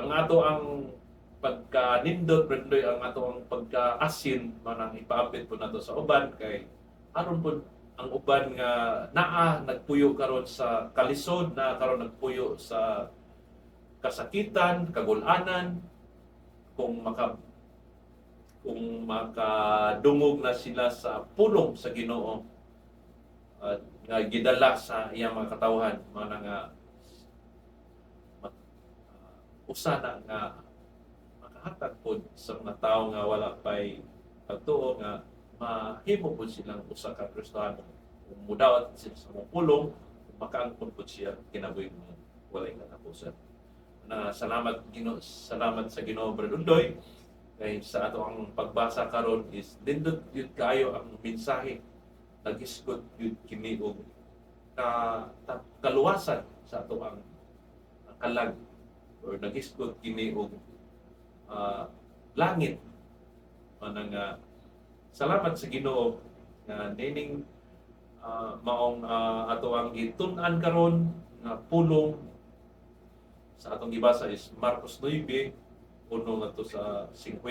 A: ang ato ang pagka-nindot prendoy ang ato ang pagka-asin manang ipaapit po nato sa uban kay aron po ang uban nga naa nagpuyo karon sa kalisod, na karon nagpuyo sa kasakitan, kagul-anan, kung makadungog na sila sa pulong sa Ginoo at nga gidala sa iyang mga katawhan, mana nga usa na nga makahatag po sa mga tao nga wala pay pagtuo nga mahimo po silang usa ka Kristiyano. Kung mudawat sila sa mga pulong, makaangkon po siya kinabuhi mo walay katapusan. Salamat sa Ginoo Brad Undoy kay sa ato ang pagbasa karon is dindot yun kayo ang mensahe nag-isgot yun kini og kaluwasan sa ato ang kalag or nag-isgot kini og langit. Manang salamat sa Ginoo nga nining maong ato ang gitun-an karon nga pulong sa atong gibasa is Marcos 9, uno nga to sa 50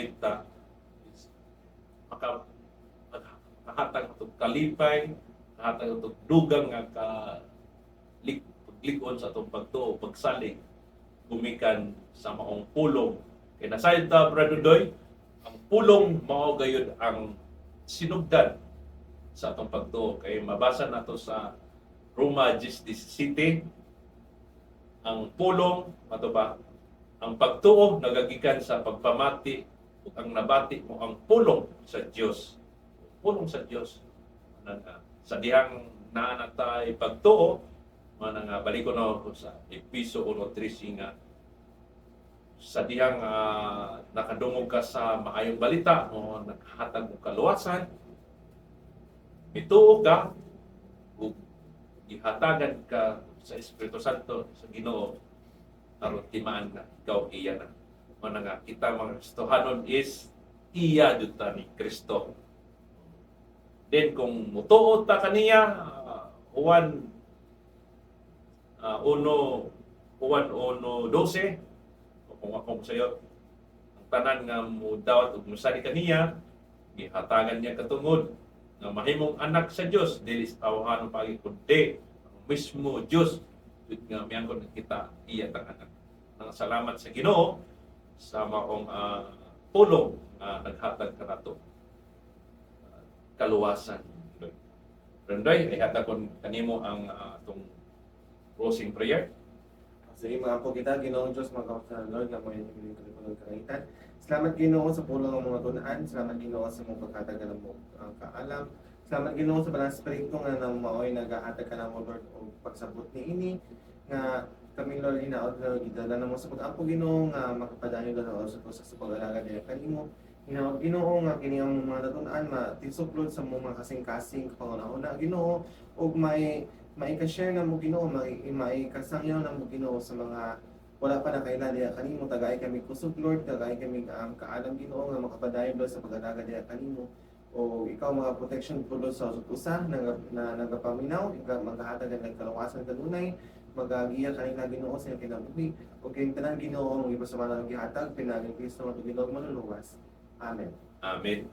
A: is makahatag itong kalipay, makahatag itong dugang nga paglikon sa itong pagtuo, pagsalig, gumikan sa maong pulong. Kaya nasayod ta, Brother Doy, ang pulong mao gayud ang sinugdan sa atong pagtuo. Kaya mabasa nato sa Roma 10:17, ang pulong, mato ba, ang pagtuo nagagikan sa pagpamati ug ang nabati mo ang pulong sa Dios. Pulong sa Dios. Sa dihang naa tay pagtuo, manang balikon na sa Episo 1:13 nga sa dihang nakadungog ka sa maayong balita o naghatag mo kaluwasan, mituo ka, gihatagan ka sa Espiritu Santo sa Ginoo aron timaan na ikaw iya na. Mao nga kita mga Kristohanon is iya jud ta ni Kristo. Then kung mutuod ta kaniya, Juan 1:12, kung akong sayo, ang tanan nga mo dawat ug musali kaniya, gihatagan niya katungod nga mahimong anak sa Dios dili sa tawahan pagi kundi ang mismo Dios jud nga miangkon kita iya tang anak. Nang salamat sa Ginoo sa maong pulong nga naghatag kanato kaluwasan. Renday, ihata kon kanimo ang atong closing prayer.
B: Sige mga po kita, Ginoong Diyos, mga kapatid sa Lord, na mo yung kalipunong kangitan. Salamat Ginoo sa pulong ng mga tunaan. Salamat Ginoo sa mong pagkatagal mo ang kaalam. Salamat Ginoo sa balang spirito nga nang maoy nagahatag ka na mo Lord o pagsabot ni ini nga kami Lord inaot na gidala na mo sa pag-ampo Ginoo nga makapadayon na sa sa pag-alaga niya kanimo. Ginoo nga kini ang mga natunan matisoplod sa mga kasing-kasing pangunahuna Ginoo ug mai-share na mo Ginoo, mai-kasangyaw na mo Ginoo sa mga wala pa na kailan diya kanimo. Tagay kami kusog Lord, tagay kami kaalam Ginoo nga makapadayon Lord sa pag-alaga diya kanimo. O ikaw mga protection pulo sa usa na nagapaminaw, ikaw maghahatag ng kalawasan kanunay, magagiya kanila Ginoo sa iyong kinabuhi. O kayong tanan Ginoo, ang iba sa mga gihatag, pinaging Kristo nga Ginoo manluluwas. Amen.
A: Amen.